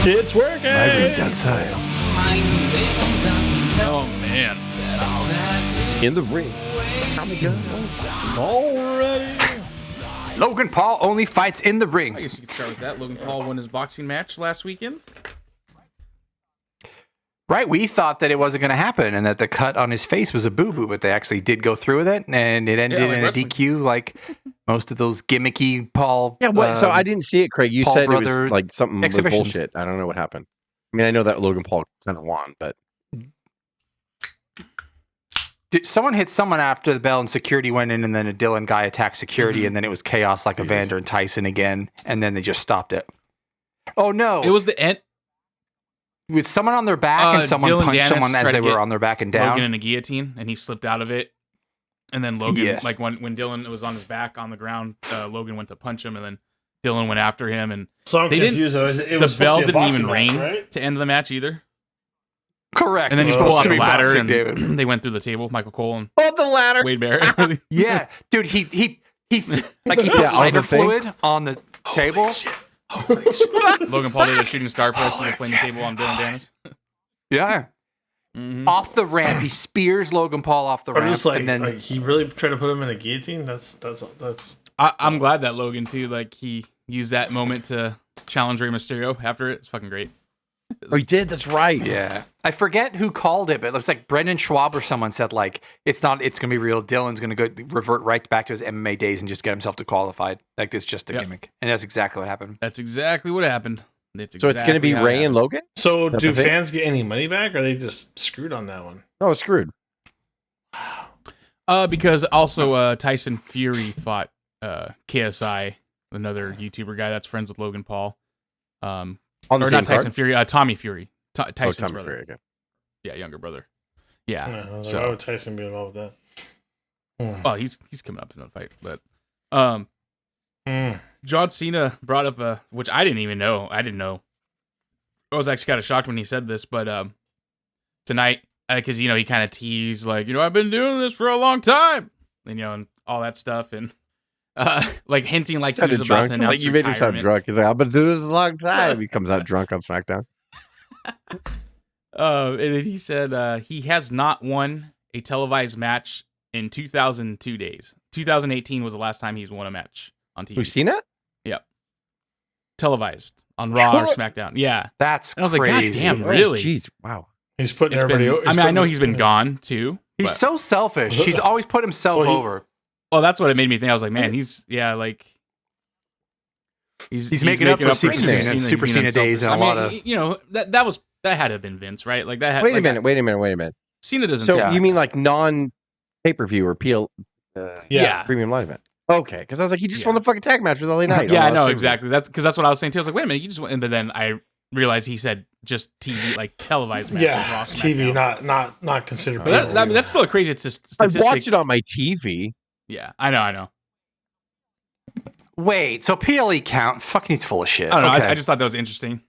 It's working. outside. Oh man. In the ring. Already. Logan Paul only fights in the ring. I guess you could start with that. Logan Paul won his boxing match last weekend. Right, we thought that it wasn't going to happen and that the cut on his face was a boo-boo, but they actually did go through with it, and it ended in wrestling. a DQ like most of those gimmicky Paul. Yeah, what? So I didn't see it, Craig. You Paul said it was brother like something was exhibitions. bullshit. I don't know what happened. I mean, I know that Logan Paul kind of won, but Someone hit someone after the bell, and security went in, and then a Dylan guy attacked security, and then it was chaos like Evander and Tyson again, and then they just stopped it. Oh no! It was the end. With someone on their back and someone Dylan punched Dennis someone as tried they to were get on their back and down. Logan in a guillotine, and he slipped out of it. And then Logan, Yeah. like when Dylan was on his back on the ground, Logan went to punch him, and then Dylan went after him, and So I'm They didn't- confused though. It the was bell supposed to be a didn't even boxing match, ring right? to end the match either. Correct. And then he It's pulled supposed out to the be ladder, boxing, and David. they went through the table. Michael Cole and oh, the ladder. Wade Barrett. Yeah, dude, he like he put Yeah, on lighter the thing. fluid on the table. Logan Paul did a shooting star press with a flaming table on Dylan Dennis. Yeah. Off the ramp, he spears Logan Paul off the I'm ramp, just like, and then like he really tried to put him in a guillotine. That's. I'm glad that Logan too, like he used that moment to challenge Rey Mysterio after it. It's fucking great. Oh, he did. That's right. yeah, I forget who called it, but it was like Brendan Schwab or someone said like it's gonna be real. Dylan's gonna go revert right back to his MMA days and just get himself to qualified. Like it's just a gimmick, and that's exactly what happened. That's exactly what happened. So it's going to be Ray and Logan? So That's do the thing? fans get any money back, or are they just screwed on that one? Oh, screwed. Because also Tyson Fury fought KSI, another YouTuber guy that's friends with Logan Paul. On the Or same not Tyson card? Fury, Tommy Fury. Tyson's Tommy brother. Fury, okay. Yeah, younger brother. Yeah. I was like, so why would Tyson be involved with that? well, he's coming up to another fight, but Mm. John Cena brought up which I didn't even know. I didn't know. I was actually kind of shocked when he said this, but tonight, because he kind of teased like, I've been doing this for a long time, and and all that stuff, and like hinting like he was about drunk. to announce Like you made him sound retirement. drunk. He's like, I've been doing this a long time. He comes out drunk on SmackDown. And then he said he has not won a televised match in 2002 days. 2018 was the last time he's won a match on TV. We've seen it? Yep. Televised on Raw or SmackDown. Yeah. That's And I was like, crazy. God damn, really? Jeez, wow. He's putting It's everybody. been- I mean, I know he's been gone too. He's but- so selfish. He's always put himself Well, over. Well, that's what it made me think. I was like, man, he's making up for Super Cena. He's Super being Cena days and a lot of- that had to have been Vince, right? Like that. Wait a minute. Cena doesn't. So suck. you mean like non pay-per-view or PL Yeah. premium live event? Okay, because I was like, he just Yeah. won the fucking tag match with LA Knight. Yeah, I on know last exactly. That's because that's what I was saying too. I was like, wait a minute, you just went, but then I realized he said just TV, like televised matches. Yeah, Raw, TV, SmackDown. not considered. But I mean, that's still a crazy I statistic. watch it on my TV. Yeah, I know. Wait, so PLE count? Fucking, he's full of shit. I don't know. Okay. I just thought that was interesting.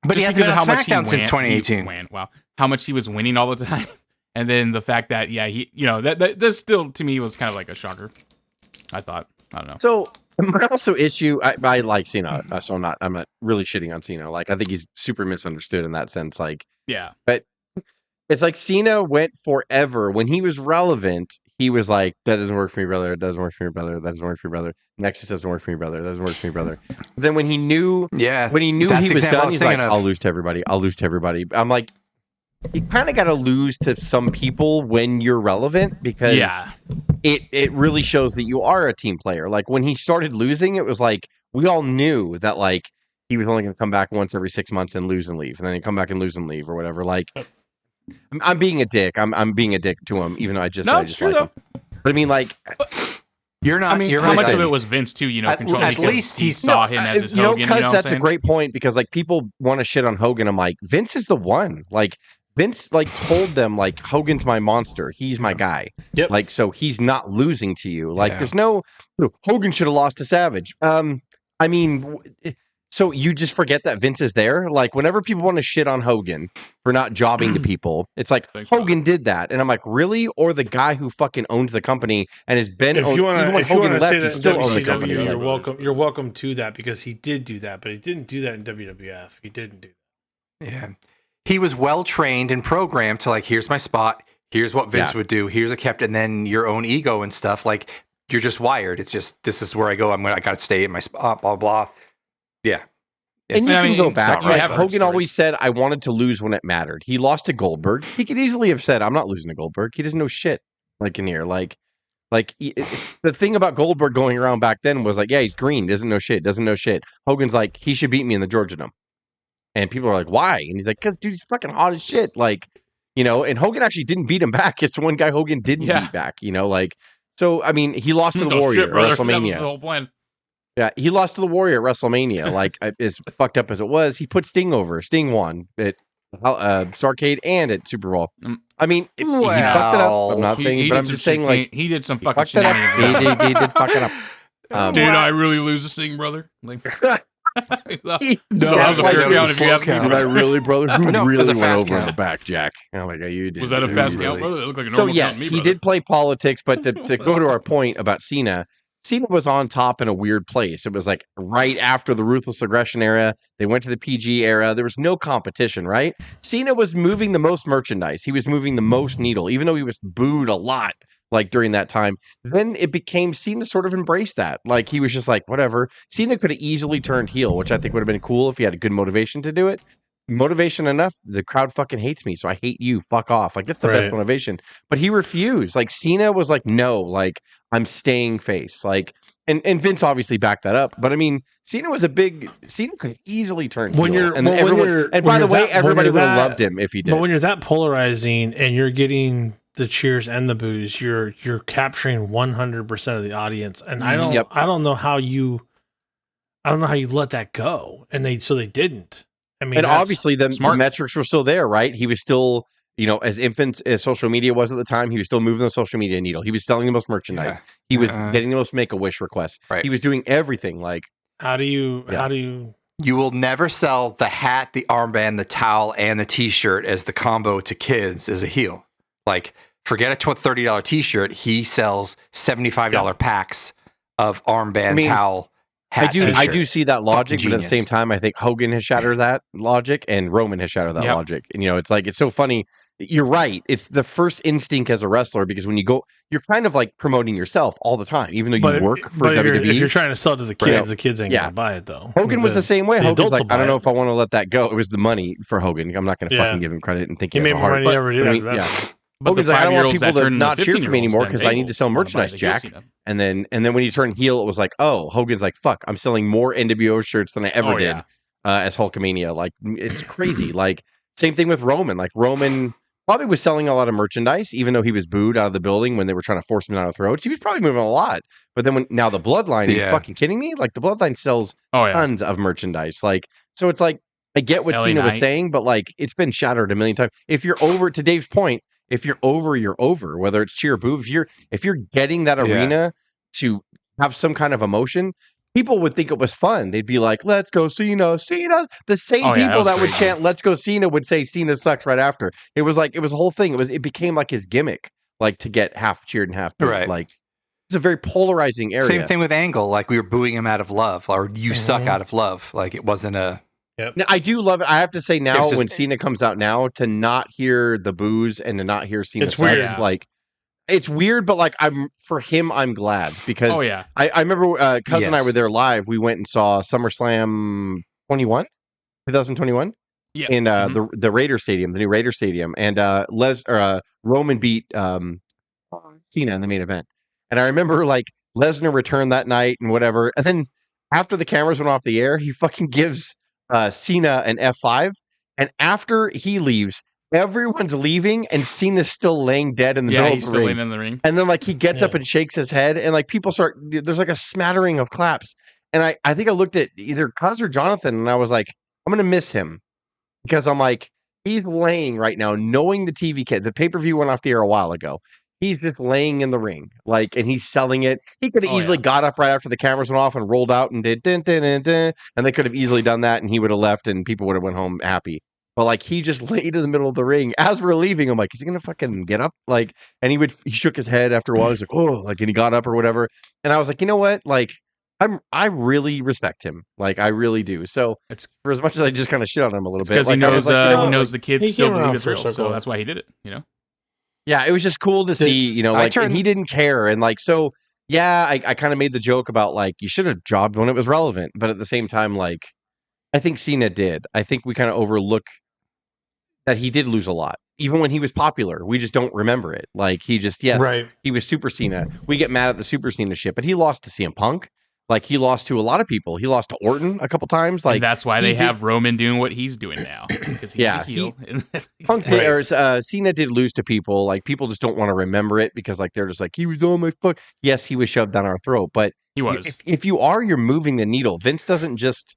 but he Just hasn't because been of on how much he SmackDown since win- 2018. Wow, how much he was winning all the time, and then the fact that he, that still to me was kind of like a shocker. I thought. I don't know. So my also issue, I like Cena, so I'm not really shitting on Cena. Like I think he's super misunderstood in that sense. Like, Yeah. but it's like Cena went forever when he was relevant. He was like, that doesn't work for me, brother. It doesn't work for me, brother. That doesn't work for me, brother. Nexus doesn't work for me, brother. That doesn't work for me, brother. Then when he knew, Yeah. when he knew That's he the was example I done, was he's like, thinking of. I'll lose to everybody. I'll lose to everybody. I'm like, you kind of got to lose to some people when you're relevant because Yeah. it really shows that you are a team player. Like when he started losing, it was like we all knew that like he was only going to come back once every 6 months and lose and leave, and then he'd come back and lose and leave or whatever. Like I'm being a dick. I'm being a dick to him, even though I just No, it's true like though. him. But I mean, like, You're not. I mean, you're how right. much of it was Vince too? Control at because least he he's- saw him as his Hogan. because You know what that's I'm a saying? great point because like people want to shit on Hogan. I'm like, Vince is the one. Like Vince like told them like Hogan's my monster. He's my guy. Yep. Like so he's not losing to you. Like Yeah. there's no Hogan should have lost to Savage. I mean, so you just forget that Vince is there. Like whenever people want to shit on Hogan for not jobbing to people, it's like Thanks, Hogan did that, and I'm like, really? Or the guy who fucking owns the company and has been If owned, you want even when to Hogan say left, that he in still owned the company. WCW, Yeah. you're welcome. You're welcome to that because he did do that, but he didn't do that in WWF. He didn't do that. Yeah. He was well trained and programmed to like, here's my spot. Here's what Vince would do. Here's a kept, and then your own ego and stuff. Like you're just wired. It's just, this is where I go. I got to stay in my spot, blah, blah. Yeah. And you can go back. right. Like Hogan always said, I wanted to lose when it mattered. He lost to Goldberg. He could easily have said, I'm not losing to Goldberg. He doesn't know shit. Like in here, the thing about Goldberg going around back then was like, yeah, he's green, doesn't know shit. Hogan's like, he should beat me in the Georgia Dome. And people are like, why? And he's like, because dude, he's fucking hot as shit. Like, and Hogan actually didn't beat him back. It's the one guy Hogan didn't beat back, so I mean, he lost to the Warrior at WrestleMania. That was the whole plan. Yeah, he lost to the Warrior at WrestleMania. Like, as fucked up as it was, he put Sting over. Sting won at Starrcade and at Super Bowl. I mean, he fucked it up. I'm not saying, but I'm just saying, like, he did some fucking shit. He did fuck it up. Did I really lose the Sting, brother? Like, no, that was a fair count if you ask me. Did I really, brother? Who No, really it was a went fast over count. in the back, Jack? I'm like, you did. Was that a fast count, brother? It looked like a normal count to me, he brother. did play politics, but to go to our point about Cena was on top in a weird place. It was like right after the Ruthless Aggression era. They went to the PG era. There was no competition, right? Cena was moving the most merchandise. He was moving the most needle, even though he was booed a lot, like during that time. Then it became Cena sort of embraced that. Like he was just like, whatever. Cena could have easily turned heel, which I think would have been cool if he had a good motivation to do it. Motivation enough, the crowd fucking hates me, so I hate you. Fuck off. Like that's the best motivation. But he refused. Like Cena was like, no, like I'm staying face. Like and Vince obviously backed that up. But I mean, Cena could easily turn heel. By the way, everybody would have loved him if he did. But when you're that polarizing and you're getting the cheers and the boos, you're capturing 100% of the audience. And I don't know how you let that go. And they didn't. I mean, and obviously the metrics were still there, right? He was still, as infant as social media was at the time, he was still moving the social media needle. He was selling the most merchandise. Yeah. He was getting the most Make-A-Wish requests. Right. He was doing everything. Like, how do you? You will never sell the hat, the armband, the towel, and the T-shirt as the combo to kids as a heel. Like, forget a $30 T-shirt. He sells $75 packs of armband, towel. Hat, I do see that logic, but at the same time, I think Hogan has shattered that logic and Roman has shattered that logic. And, it's like, it's so funny. You're right. It's the first instinct as a wrestler because when you go, you're kind of like promoting yourself all the time, even though you work for WWE. If you're trying to sell it to the kids, the kids ain't going to buy it though. Hogan was the same way. Hogan's like, I don't know if I want to let that go. It was the money for Hogan. I'm not going to fucking give him credit and think he made more money ever did. But Hogan's like, I don't want people to not cheer for me anymore because I need to sell merchandise, Jack. And then when you turn heel, it was like, oh, Hogan's like, fuck, I'm selling more NWO shirts than I ever did as Hulkamania. Like, it's crazy. Like, same thing with Roman. Like, Roman probably was selling a lot of merchandise, even though he was booed out of the building when they were trying to force him down our throats. He was probably moving a lot. But then now the Bloodline, are you fucking kidding me? Like, the Bloodline sells tons of merchandise. Like, so it's like, I get what Cena was saying, but like, it's been shattered a million times. If you're over, to Dave's point, if you're over, you're over. Whether it's cheer or boo, if you're getting that arena to have some kind of emotion, people would think it was fun. They'd be like, "Let's go, Cena!" Cena. The same people that would chant "Let's go, Cena" would say "Cena sucks" right after. It was a whole thing. It became like his gimmick, like to get half cheered and half booed. Right. Like it's a very polarizing area. Same thing with Angle. Like we were booing him out of love, or you suck out of love. Like it wasn't a. Yep. Now, I do love it. I have to say now, when Cena comes out now, to not hear the boos and to not hear Cena sucks, like it's weird, but like I'm glad because I remember Cousin and I were there live. We went and saw SummerSlam 2021 in the Raider Stadium, the new Raider Stadium, and Roman beat Cena in the main event. And I remember like Lesnar returned that night and whatever, and then after the cameras went off the air, he fucking gives Cena an F5, and after he leaves, everyone's leaving, and Cena's still laying dead in the middle of the ring. In the ring. And then like he gets up and shakes his head, and like people there's like a smattering of claps. And I think I looked at either Cuz or Jonathan, and I was like, I'm gonna miss him because I'm like, he's laying right now, knowing the the pay-per-view went off the air a while ago. He's just laying in the ring, like, and he's selling it. He could have easily got up right after the cameras went off and rolled out and did dun, dun, dun, dun, and they could have easily done that, and he would have left, and people would have went home happy. But like, he just laid in the middle of the ring as we're leaving. I'm like, is he gonna fucking get up? Like, and he shook his head after a while. He's like, oh, like, and he got up or whatever. And I was like, you know what? Like, I really respect him. Like, I really do. So It's for as much as I just kind of shit on him a little bit, because like, he I knows was like, he knows the kids he still came believe around it's for a real, so circle. that's why he did it. You know. yeah, it was just cool to see, you know, like, and he didn't care. And like, so yeah, I kind of made the joke about like, you should have jobbed when it was relevant. But at the same time, like, I think Cena did. I think we kind of overlook that he did lose a lot. Even when he was popular, we just don't remember it. Like, he just, yes, Right. he was Super Cena. We get mad at the Super Cena shit, but he lost to CM Punk. Like, he lost to a lot of people. He lost to Orton a couple times. Like, and that's why they have Roman doing what he's doing now, because he's the heel. Punk did, or Cena did lose to people. Like, people just don't want to remember it because, like, they're just like, he was on my fuck. Yes, he was shoved down our throat, but He was. If you're moving the needle. Vince doesn't just,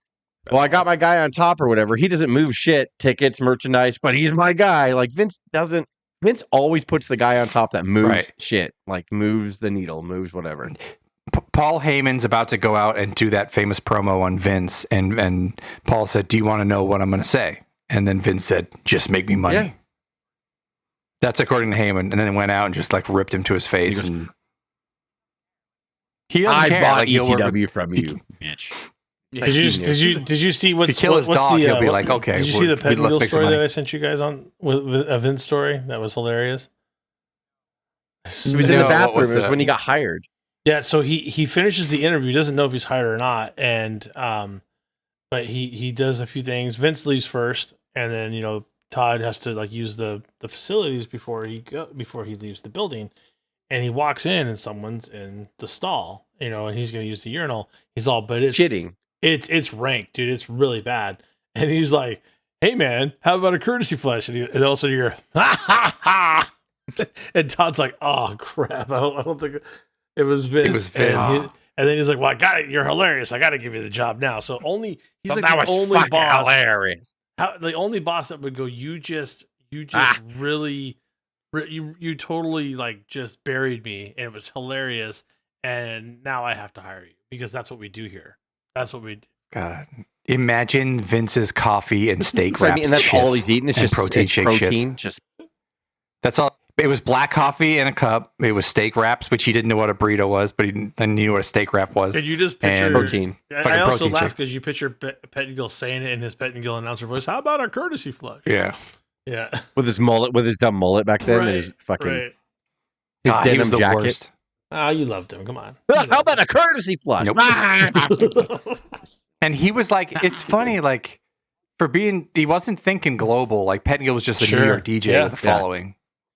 well, I got my guy on top or whatever. He doesn't move shit, tickets, merchandise, but he's my guy. Like, Vince doesn't. Vince always puts the guy on top that moves shit, like moves the needle, moves whatever. Paul Heyman's about to go out and do that famous promo on Vince, and Paul said, "Do you want to know what I'm going to say?" And then Vince said, "Just make me money." Yeah. That's according to Heyman, and then went out and just like ripped him to his face. I bought like, ECW from you, bitch. Yeah, Did you see what's kill his dog? the, He'll be like, okay. Did you see the Pettingill make some story money. that I sent you guys on with a Vince story? That was hilarious. He was in the No, what bathroom. was It was that? when he got hired. Yeah, so he finishes the interview, doesn't know if he's hired or not, and but he does a few things. Vince leaves first, and then Todd has to like use the facilities before he leaves the building, and he walks in and someone's in the stall, and he's gonna use the urinal. He's all, but it's Shitting. It's rank, dude. It's really bad. And he's like, "Hey, man, how about a courtesy flush?" And also you're, ha ha ha. And Todd's like, "Oh crap! I don't think it was Vince." It was Vince. And then he's like, "Well, I got it. You're hilarious. I got to give you the job now." So he's like that the was only fucking boss. hilarious. The only boss that would go, you really, you totally like just buried me, and it was hilarious. And now I have to hire you because that's what we do here. That's what we do. God, imagine Vince's coffee and steak So, wraps. and that's all he's eating. It's and just protein it's shake protein. shits. Just That's all. It was black coffee in a cup. It was steak wraps, which he didn't know what a burrito was, but he knew what a steak wrap was. Did you just picture And protein. I also protein laughed shake. because you picture Pettingill saying it in his Pettingill announcer voice. How about a courtesy flush? Yeah. Yeah. with his mullet, with his dumb mullet back then, and his fucking his God, he denim was the jacket. worst. Oh, you loved him. Come on. How about a courtesy flush? Nope. And he was like, it's funny, like, he wasn't thinking global. Like, Pettingill was just a New York DJ with a following.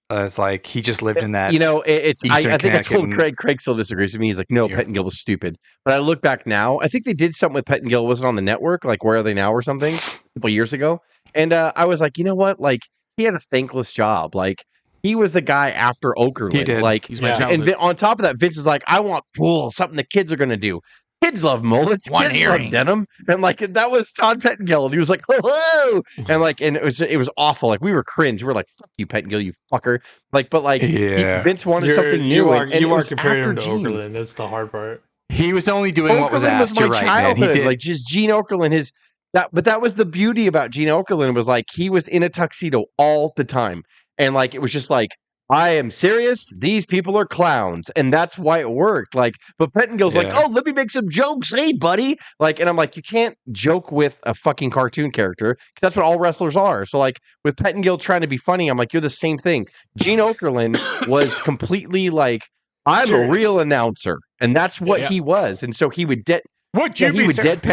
It's like, he just lived in that. I think I told Connecticut Craig still disagrees with me. He's like, no, Yeah. Pettingill was stupid. But I look back now, I think they did something with Pettingill. Was it on the network? Like, Where Are They Now or something a couple years ago? And I was like, you know what? Like, he had a thankless job. Like, he was the guy after Okerlund. He did. Like, He's my Yeah. childhood. and on top of that, Vince is like, I want cool, something the kids are going to do. Kids love mullets. One Kids hearing. love denim. And like, that was Todd Pettingill. And he was like, hello. And like, and it was awful. Like, we were cringe. We were like, fuck you, Pettingill, you fucker. Like, but like, Yeah. Vince wanted something new. You and are it was comparing after him to Gene. Okerlund. That's the hard part. He was only doing what was Okerlund asked. my You're right, man. He childhood. did. Like, just Gene Okerlund, but that was the beauty about Gene Okerlund, was like, he was in a tuxedo all the time. And like, it was just like, I am serious. These people are clowns. And that's why it worked. Like, but Pettingill's like, oh, let me make some jokes. Hey, buddy. Like, and I'm like, you can't joke with a fucking cartoon character, because that's what all wrestlers are. So like, with Pettingill trying to be funny, I'm like, you're the same thing. Gene Okerlund was completely like, I'm a real announcer. And that's what he was. And so he would deadpan.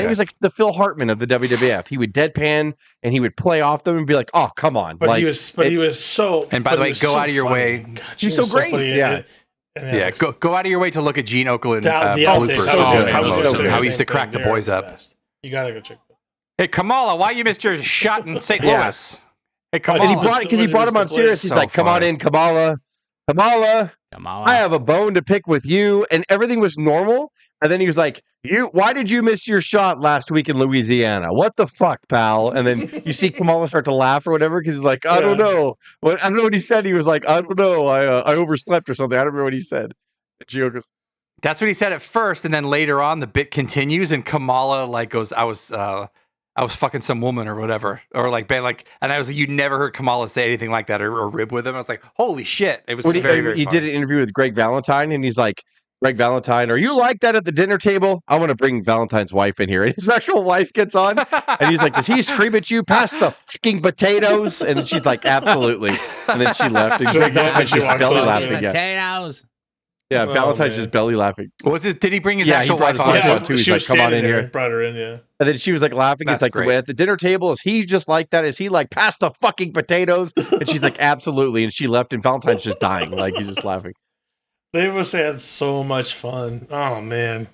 He was like the Phil Hartman of the WWF. He would deadpan and he would play off them and be like, "Oh, come on!" But like, he was so. And by the way, go out of your way. God, He's so great. funny. Yeah. Yeah, go out of your way to look at Gene Okerlund The bloopers. outtakes. so good. How So good. he used to crack the boys up. You gotta go check that. Hey, Kamala, why you missed your shot in St. Yeah. Louis? Hey, And Kamala. he brought him on serious. He's So like, "Come on funny. in, Kamala. I have a bone to pick with you," and everything was normal. And then he was like, why did you miss your shot last week in Louisiana? What the fuck, pal? And then you see Kamala start to laugh or whatever, because he's like, I don't know. I don't know what he said. He was like, I don't know. I overslept or something. I don't remember what he said. That's what he said at first, and then later on, the bit continues, and Kamala like goes, "I was fucking some woman or whatever," or like, and I was like, "You never heard Kamala say anything like that or rib with him." I was like, "Holy shit!" It was very, very. He funny. did an interview with Greg Valentine, and he's like, Greg Valentine, are you like that at the dinner table? I want to bring Valentine's wife in here. And his actual wife gets on and he's like, does he scream at you past the fucking potatoes? And she's like, absolutely. And then she left. And Valentine's just belly laughing. Potatoes. Yeah, Valentine's just belly laughing. Did he bring his Yeah, actual he brought wife his on? wife on too. He's like, come on in here. Brought her in, yeah. And then she was like laughing. That's He's like, great. at the dinner table, is he just like that? Is he like past the fucking potatoes? And she's like, absolutely. And she left and Valentine's just dying. Like he's just laughing. They must have had so much fun. Oh man,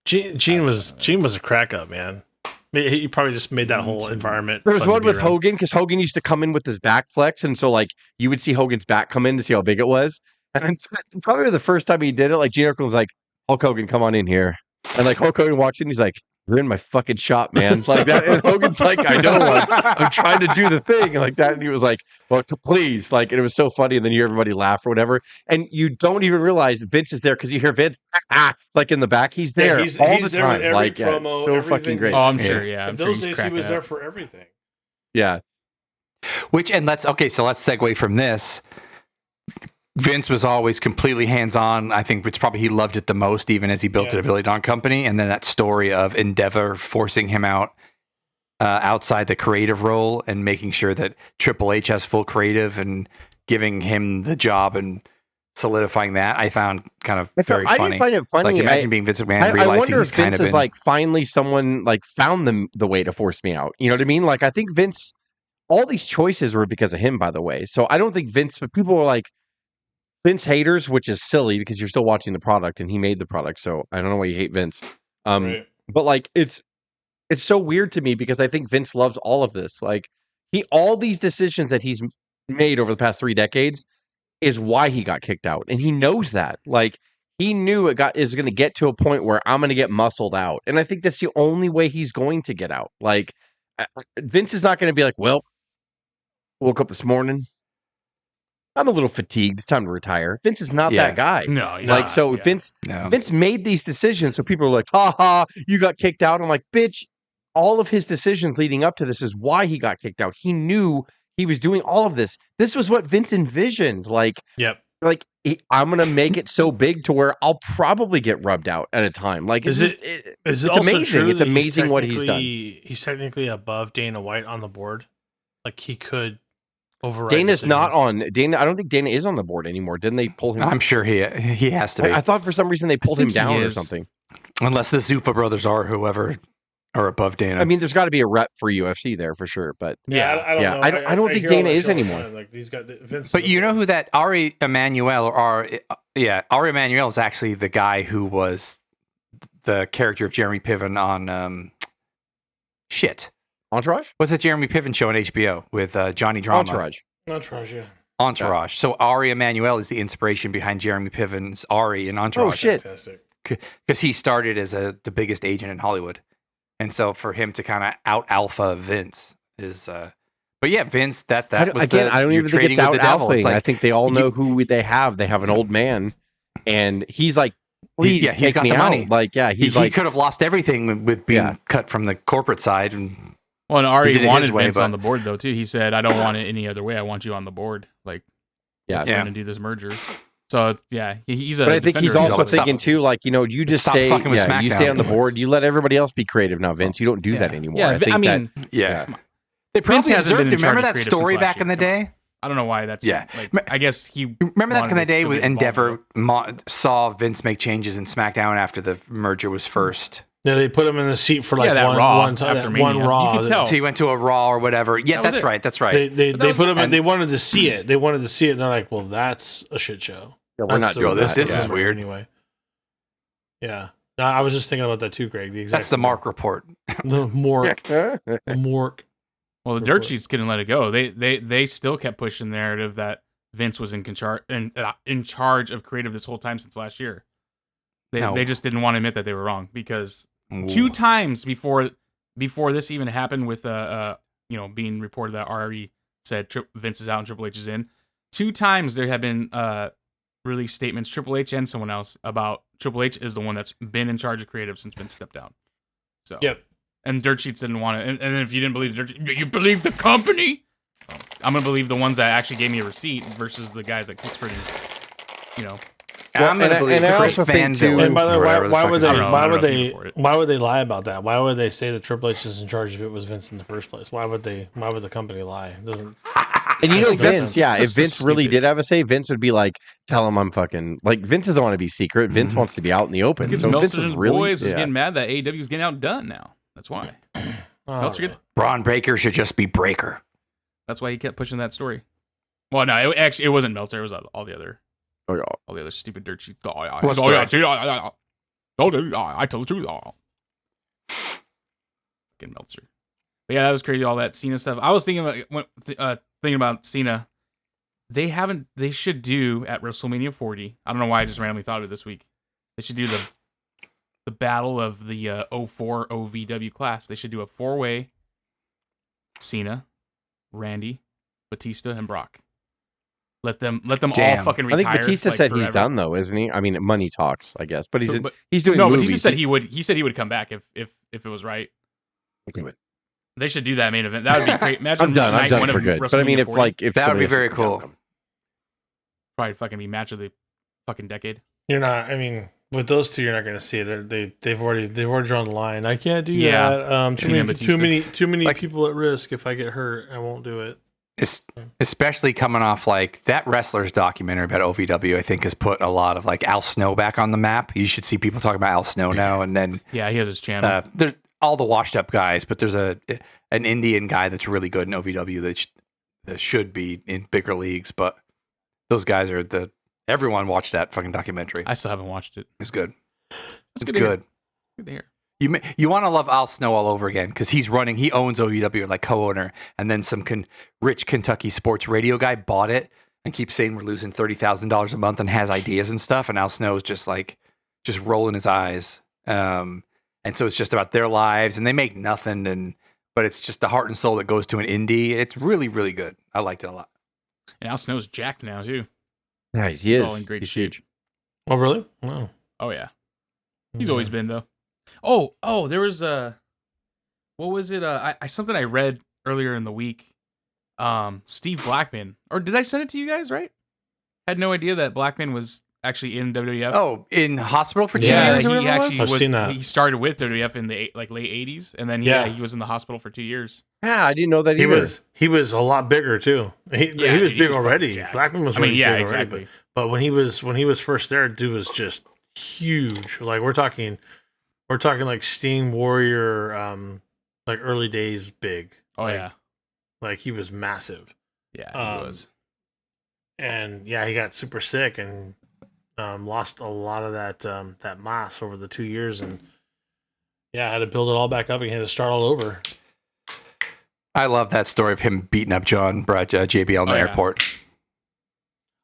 Gene was a crack up, man. He probably just made that whole environment. There was fun one to be with around. Hogan because Hogan used to come in with his back flex, and so like you would see Hogan's back come in to see how big it was. And probably the first time he did it, like Gene Okerlund was like, "Hulk Hogan, come on in here," and like Hulk Hogan walks in, he's like, "You're in my fucking shop, man," like that. And Hogan's like, "I know, I'm trying to do the thing," like that. And he was like, "Well, please," like, and it was so funny. And then you hear everybody laugh or whatever, and you don't even realize Vince is there because you hear Vince like in the back. He's there he's all the there time. with every Like, promo, so everything. fucking great. Oh, I'm sure. Yeah, I'm In sure those he's days, he cracking was up. there for everything. Yeah. Let's segue from this. Vince was always completely hands-on. I think it's probably he loved it the most, even as he built it a $1 billion company. And then that story of Endeavor forcing him out outside the creative role and making sure that Triple H has full creative and giving him the job and solidifying that, I found kind of very funny. I didn't find it funny. Like imagine being Vince McMahon, I realizing wonder he's if kind Vince of is like finally someone like found the way to force me out. You know what I mean? Like I think Vince, all these choices were because of him, by the way. So I don't think Vince, but people are like Vince haters, which is silly because you're still watching the product and he made the product. So I don't know why you hate Vince. Right. But like it's so weird to me because I think Vince loves all of this. Like all these decisions that he's made over the past 3 decades is why he got kicked out. And he knows that. Like he knew is going to get to a point where I'm going to get muscled out. And I think that's the only way he's going to get out. Like Vince is not going to be like, well, woke up this morning, I'm a little fatigued. It's time to retire. Vince is not that guy. No, he's like not. so Yeah. Vince made these decisions. So people are like, ha ha, you got kicked out. I'm like, bitch, all of his decisions leading up to this is why he got kicked out. He knew he was doing all of this. This was what Vince envisioned. Like, like I'm gonna make it so big to where I'll probably get rubbed out at a time. Like, it's amazing. It's amazing what he's done. He's technically above Dana White on the board. Like he could override. Dana's decisions. not on Dana. I don't think Dana is on the board anymore. Didn't they pull him? I'm sure he has to be. I thought for some reason they pulled him down or something. Unless the Zuffa brothers are whoever are above Dana. I mean, there's got to be a rep for UFC there for sure. But I don't know. I don't think Dana is anymore. Like these guys, Vince. But you know who that Ari Emanuel Ari Emanuel is actually the guy who was the character of Jeremy Piven on Entourage? What's that Jeremy Piven show on HBO with Johnny Drama? Entourage, yeah. Entourage. So Ari Emanuel is the inspiration behind Jeremy Piven's Ari in Entourage. Oh shit! Because he started as the biggest agent in Hollywood, and so for him to kind of out alpha Vince is. But yeah, Vince. That was again. I don't even think it's out alphaing. Like, I think they all know who they have. They have an old man, and he's like, please he's got me the out. money. Like, yeah, he could have lost everything with being cut from the corporate side and. Well, and Ari wanted way, Vince on the board though too. He said, "I don't want it any other way. I want you on the board." Like, yeah, trying to do this merger. So he's a. But I think he's also thinking too, like you just stay, you stay on the board. You let everybody else be creative now, Vince. You don't do that anymore. Yeah, I mean, they probably hasn't been in remember charge that of story creative back in the day? I don't know why that's. Like, I guess he. Remember that in the day with Endeavor saw Vince make changes in SmackDown after the merger was first. Yeah, they put him in the seat for like one Raw. You could tell. So he went to a Raw or whatever. Yeah, that's right. That's right. They put him in. They wanted to see it. They wanted to see it, and they're like, "Well, that's a shit show. Yeah, we're not doing this. This is weird anyway." Yeah, no, I was just thinking about that too, Greg. That's the Mark report. The Mork. Well, the dirt sheets couldn't let it go. They still kept pushing the narrative that Vince was in charge of creative this whole time since last year. They just didn't want to admit that they were wrong because 2 times before this even happened with being reported that Ari said Vince is out and Triple H is in. 2 times there have been released statements, Triple H and someone else, about Triple H is the one that's been in charge of creative since Vince stepped down. So and dirt sheets didn't want it. And if you didn't believe you believe the company. I'm gonna believe the ones that actually gave me a receipt versus the guys that whispered and I'm going to believe I Chris also think Van too. Dam, And by the way, whatever why fuck would his they? name is. Why would they lie about that? Why would they say that Triple H is in charge if it was Vince in the first place? Why would the company lie? It doesn't. And you know, That's Vince, yeah, so if Vince really stupid. did have a say, Vince would be like, tell him I'm fucking, like, Vince doesn't want to be secret. Vince wants to be out in the open. Because So Vince Meltzer's is really, boys is getting mad that AEW is getting outdone now. That's why. Meltzer Braun Breaker should just be Breaker. That's why he kept pushing that story. Well, no, it wasn't Meltzer. It was all the other, all the other stupid dirt sheets. I tell the truth. Fucking Meltzer. But yeah, that was crazy. All that Cena stuff. I was thinking about Cena. They should do at WrestleMania 40. I don't know why I just randomly thought of it this week. They should do the battle of the 04 OVW class. They should do a 4-way. Cena, Randy, Batista, and Brock. Let them all fucking retire. I think Batista said forever. he's done though, isn't he? I mean, money talks, I guess, but he's doing movies. Batista said he would. He said he would come back if it was right. Okay. They should do that main event. That would be great. Imagine I'm done for good. But I mean, if 40. That would be very cool. Probably fucking be match of the fucking decade. You're not. I mean, with those two, you're not going to see it. They've already drawn the line. I can't do that. Too many people at risk. If I get hurt, I won't do it. Especially coming off like that wrestler's documentary about OVW, I think has put a lot of like Al Snow back on the map. You should see people talking about Al Snow now. And then he has his channel. There's all the washed up guys, but there's an Indian guy that's really good in OVW that should be in bigger leagues. But those guys are everyone watched that fucking documentary. I still haven't watched it. It's good. It's good. Good to hear. You want to love Al Snow all over again because he owns OVW, like co-owner, and then some rich Kentucky sports radio guy bought it and keeps saying we're losing $30,000 a month and has ideas and stuff, and Al Snow is just rolling his eyes, and so it's just about their lives, and they make nothing, but it's just the heart and soul that goes to an indie. It's really, really good. I liked it a lot. And Al Snow's jacked now too. Nice, he is. All in great shape. Huge. Oh really? Wow. Oh yeah. He's always been though. Oh, there was what was it? Something I read earlier in the week. Steve Blackman, or did I send it to you guys? Right? Had no idea that Blackman was actually in WWF. Oh, in hospital for 2 years. He actually I've seen that. He started with WWF in the late '80s, and then he was in the hospital for 2 years. Yeah, I didn't know that either. He was a lot bigger too. He was big already. Blackman was big exactly. already. But when he was first there, dude was just huge. Like we're talking like Steam Warrior, like early days big. Oh like, yeah, like he was massive. Yeah, he was. And yeah, he got super sick and lost a lot of that mass over the 2 years, and yeah, had to build it all back up again. Had to start all over. I love that story of him beating up JBL in the airport.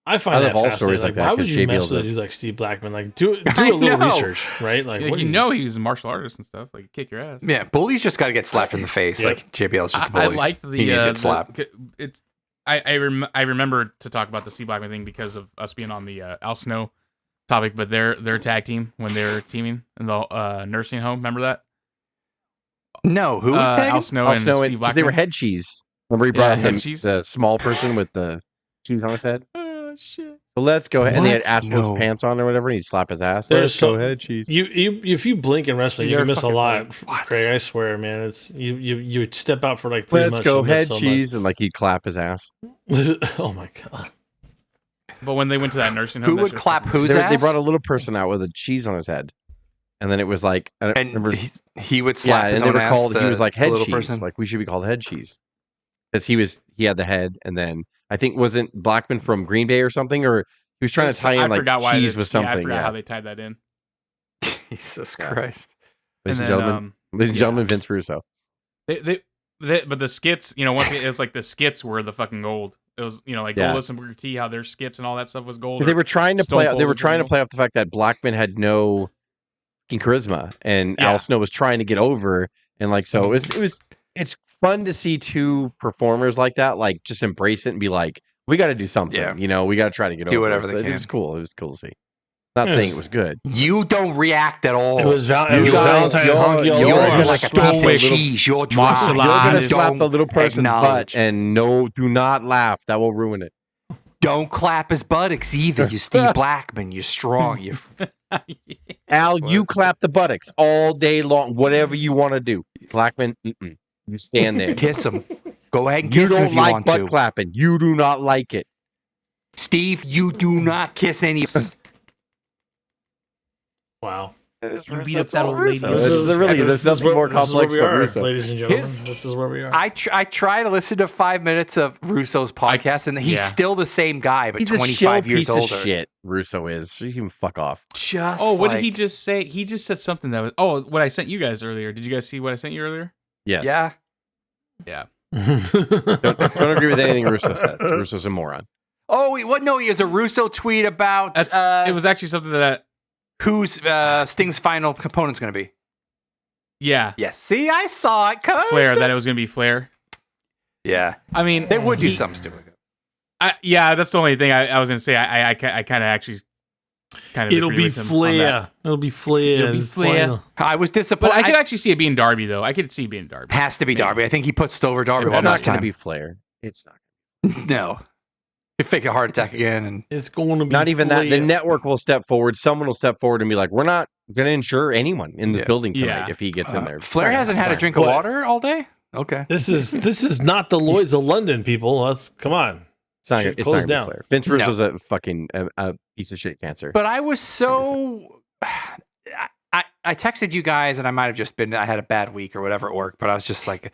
I find that all fascinating. Stories like that. Why would you mess JBL's with a dude like Steve Blackman? Like, do a little research, right? Like, he was a martial artist and stuff. Like, kick your ass. Yeah, bullies just got to get slapped in the face. Yep. Like JBL's just a bully. I liked He get slapped. I remember to talk about the Steve Blackman thing because of us being on the Al Snow topic, but their tag team when they were teaming in the nursing home. Remember that? No, who was tagging? Al Snow and Steve Blackman. They were head cheese. Remember he brought him cheese? the small person with the cheese on his head? Oh shit. So let's go ahead. And they had What? assless No. pants on or whatever, and he'd slap his ass. There's Let's go ahead, cheese. If you blink in wrestling, you You're can miss a fucking lot, funny. Craig. I swear, man. It's you step out for like 3 Let's months. go you'll miss head, so cheese, and like he'd clap his ass. much. Oh my god. But when they went to that nursing home, Who that would shit was clap fucking whose They ass? brought a little person out with a cheese on his head, and then it was like, I don't and remember. he would slap his and they own were ass, called. He was like the head little cheese. person. Like we should be called head cheese because he had the head, and then I think wasn't Blackman from Green Bay or something, or he was trying to tie in like cheese with something. I forgot how they tied that in. Jesus Christ. Ladies and then, gentlemen, Vince Russo. But the skits, once again, it's like the skits were the fucking gold. It was, like Goldust and Booker T, how their skits and all that stuff was gold. Because they were trying to Stone play. Cold They were was trying to gold. play off the fact that Blackman had no fucking charisma, and Yeah. Al Snow was trying to get over, and like so it's fun to see two performers like that, like just embrace it and be like, we got to do something. Yeah. We got to try to get Do over. whatever it. they So can. It was cool. It was cool to see. Not Yes. saying it was good. You don't react at all. It was You Valentine guys, honky all you're over. gonna like a slap piece the of little- cheese. You're Martial dry. You're gonna honest. slap the little person's butt, acknowledge. and no, do not laugh. That will ruin it. Don't clap his buttocks either. You Steve Blackman. You're strong. You Al, you clap the buttocks all day long. Whatever you want to do, Blackman. You stand there. kiss him. Go ahead and You kiss him don't if you like want butt to. clapping. You do not like it. Steve, you do not kiss any. Wow. You beat up that old lady. There's nothing more complex about Russo. Ladies and gentlemen. This is where we are. I try to listen to 5 minutes of Russo's podcast, and he's still the same guy, but He's 25 a years piece older. Of shit. Russo is. You can fuck off. Just what did he just say? He just said something that was. Oh, what I sent you guys earlier. Did you guys see what I sent you earlier? Yes. Yeah. Don't agree with anything Russo says. Russo's a moron. Oh, what? No, he has a Russo tweet about. It was actually something that. Who's Sting's final opponent's going to be? Yeah. Yes. See, I saw it. Flair. That it was going to be Flair. Yeah. I mean, they would do something stupid. Yeah, that's the only thing I was going to say. I kind of actually It'll be Flair. It'll be Flair. It'll be Flair. I was disappointed. But I could actually see it being Darby, though. I could see it being Darby. Has to be Darby. I think he puts over Darby. It's not going to be Flair. It's not. No. You fake a heart attack again, and it's going to be not even Flair. that. The network will step forward. Someone will step forward and be like, "We're not going to insure anyone in this building tonight if he gets in there." Flair hasn't had a drink of water all day. Okay, this is not the Lloyd's of London, people. Let's come on. It's not going to be Flair. Vince Russo's a fucking a piece of shit cancer. But I was so. I texted you guys, and I might have just been. I had a bad week or whatever at work, but I was just like.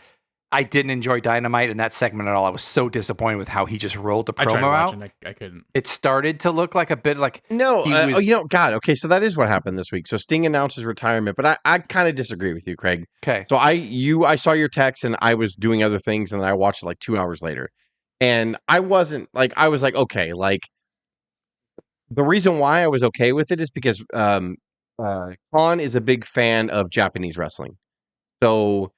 I didn't enjoy Dynamite in that segment at all. I was so disappointed with how he just rolled the promo out. I couldn't. It started to look like a bit like God. Okay, so that is what happened this week. So Sting announced his retirement, but I kind of disagree with you, Craig. Okay. So I saw your text and I was doing other things, and then I watched it like 2 hours later, and I was like, okay, like the reason why I was okay with it is because Khan is a big fan of Japanese wrestling, so.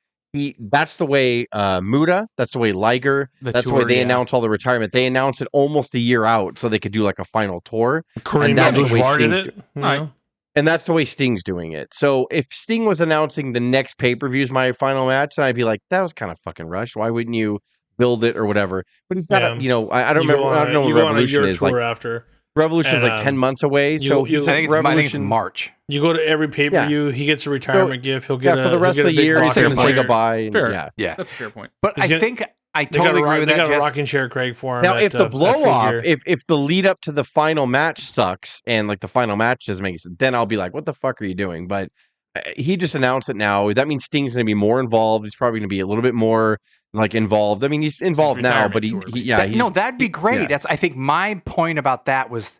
That's the way Muda, that's the way Liger, that's the way they announce all the retirement. They announce it almost a year out so they could do like a final tour. And that's the way Sting's and that's the way Sting's doing it. So if Sting was announcing the next pay-per-view is my final match, then I'd be like, that was kind of fucking rushed. Why wouldn't you build it or whatever? But he's got I don't remember. I don't know what Revolution is like. After. Revolution's like 10 months away. So I think it's March. You go to every pay-per-view, he gets a retirement gift. He'll get for the rest of the year, he's going to say goodbye. Fair. Yeah, that's a fair point. But I think I totally agree with that. They got a rocking chair, Craig, for him. Now, if the blow-off, if the lead up to the final match sucks and like the final match doesn't make sense, then I'll be like, what the fuck are you doing? But he just announced it now. That means Sting's going to be more involved. He's probably going to be a little bit more like involved. I mean, he's involved now, but that'd be great. That's I think my point about that was.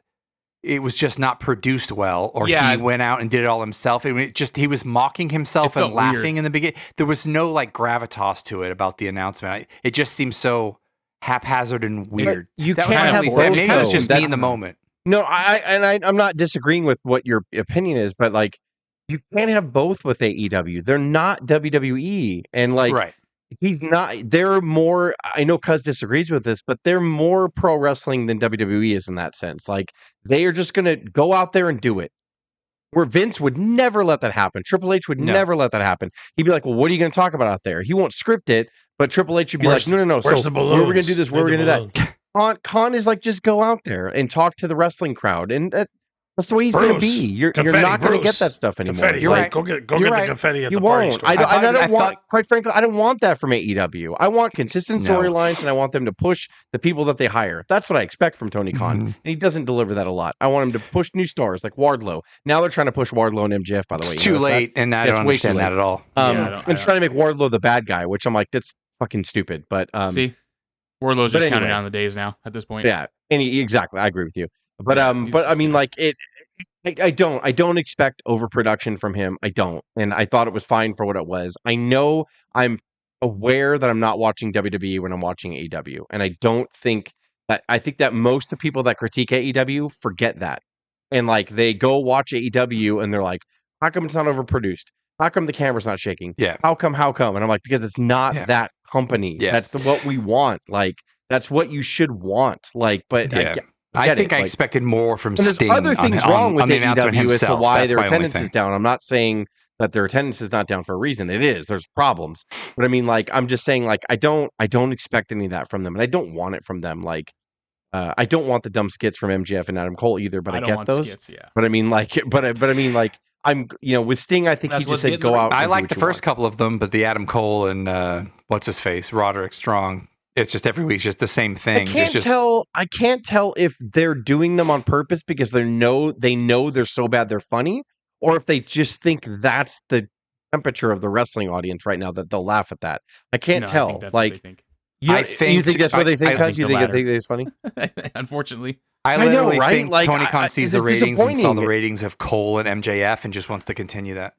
It was just not produced well, or he went out and did it all himself. He was mocking himself and laughing in the beginning. There was no like gravitas to it about the announcement. It just seemed so haphazard and weird. But you can't have both. Maybe it was just me in the moment. No, I'm not disagreeing with what your opinion is, but like you can't have both with AEW. They're not WWE, and like. Right. He's not. They're more. I know Cuz disagrees with this, but they're more pro wrestling than WWE is in that sense. Like they are just going to go out there and do it. Where Vince would never let that happen. Triple H would never let that happen. He'd be like, "Well, what are you going to talk about out there?" He won't script it, but Triple H would be like, "No. So where are we going to do this? Where are we going to do that?" Khan is like, just go out there and talk to the wrestling crowd, and that's the way he's going to be. You're not going to get that stuff anymore. Confetti, like, go get the confetti at you the party won't. store. I don't want. Quite frankly, I don't want that from AEW. I want consistent storylines, and I want them to push the people that they hire. That's what I expect from Tony Khan, and he doesn't deliver that a lot. I want him to push new stars like Wardlow. Now they're trying to push Wardlow and MJF. By the way, it's too late, and I don't understand that at all. And trying to make Wardlow the bad guy, which I'm like, that's fucking stupid. But see, Wardlow's just counting down the days now at this point. Yeah, exactly. I agree with you. But I mean, like it. I don't expect overproduction from him. I don't. And I thought it was fine for what it was. I know I'm aware that I'm not watching WWE when I'm watching AEW. And I think that most of the people that critique AEW forget that. And like they go watch AEW and they're like, how come it's not overproduced? How come the camera's not shaking? Yeah. How come? And I'm like, because it's not that company. Yeah. That's what we want. Like, that's what you should want. Like, but I think I expected more from Sting. There's other things wrong with AEW as to why their attendance is down. I'm not saying that their attendance is not down for a reason. It is. There's problems. But I mean, like, I'm just saying, like, I don't expect any of that from them, and I don't want it from them. Like, I don't want the dumb skits from MJF and Adam Cole either, but I don't get want those. skits, yeah. But I mean, like, but I mean, like, I'm, with Sting, I think That's he just what's said getting go the out. I and like do the what you first want. couple of them, but the Adam Cole and what's his face, Roderick Strong. It's just every week, just the same thing. I can't tell if they're doing them on purpose because they know they're so bad they're funny, or if they just think that's the temperature of the wrestling audience right now that they'll laugh at that. I can't No, tell. I think that's Like, what they think. you think that's what they think? I Because think you the think latter. it's funny? Unfortunately. I I know, literally right? think Like, Tony Khan sees the it's ratings and saw the disappointing. ratings of Cole and MJF and just wants to continue that.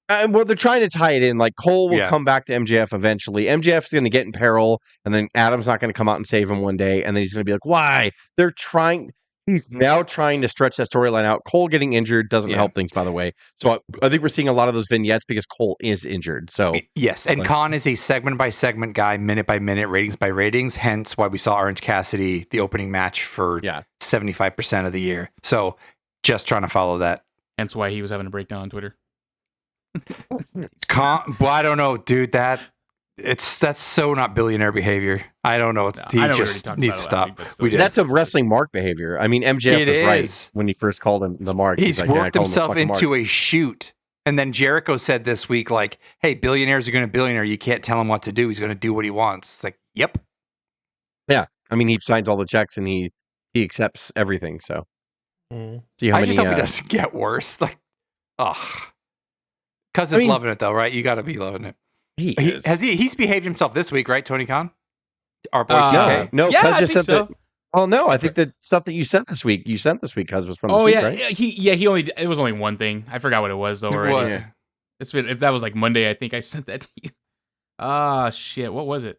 Well, they're trying to tie it in. Like Cole will Yeah. come back to MJF eventually. MJF's going to get in peril, and then Adam's not going to come out and save him one day, and then he's going to be like, "Why?" They're trying. He's now trying to stretch that storyline out. Cole getting injured doesn't Yeah. help things, by the way. So I think we're seeing a lot of those vignettes because Cole is injured. So Yes, and like- Khan is a segment by segment guy, minute by minute, ratings by ratings. Hence why we saw Orange Cassidy, the opening match for 75% of the year. So just trying to follow that. Hence why he was having a breakdown on Twitter. Well, I don't know, dude. That's so not billionaire behavior. I don't know. He I know we already just talked needs to about it last stop. week, but still. We did. that's a wrestling mark behavior. I mean, MJF It was right is. when he first called him the mark. He's like, "Yeah, I worked called him the himself fucking into mark." a shoot. And then Jericho said this week, like, hey, billionaires are going to billionaire. You can't tell him what to do. He's going to do what he wants. It's like, yep. Yeah, I mean, he signs all the checks and he accepts everything. So see how I many. just hope it doesn't get worse. Like, because it's loving it though, right? You got to be loving it. He's behaved himself this week, right, Tony Khan? Our boy TK. No, yeah, Cuz I just think said so. that. Oh no, I think the stuff that you sent this week, Cuz was from this Oh week, yeah, right? he only it was only one thing. I forgot what it was though already. What? Yeah. It's been if that was like Monday, I think I sent that to you. Ah shit, what was it?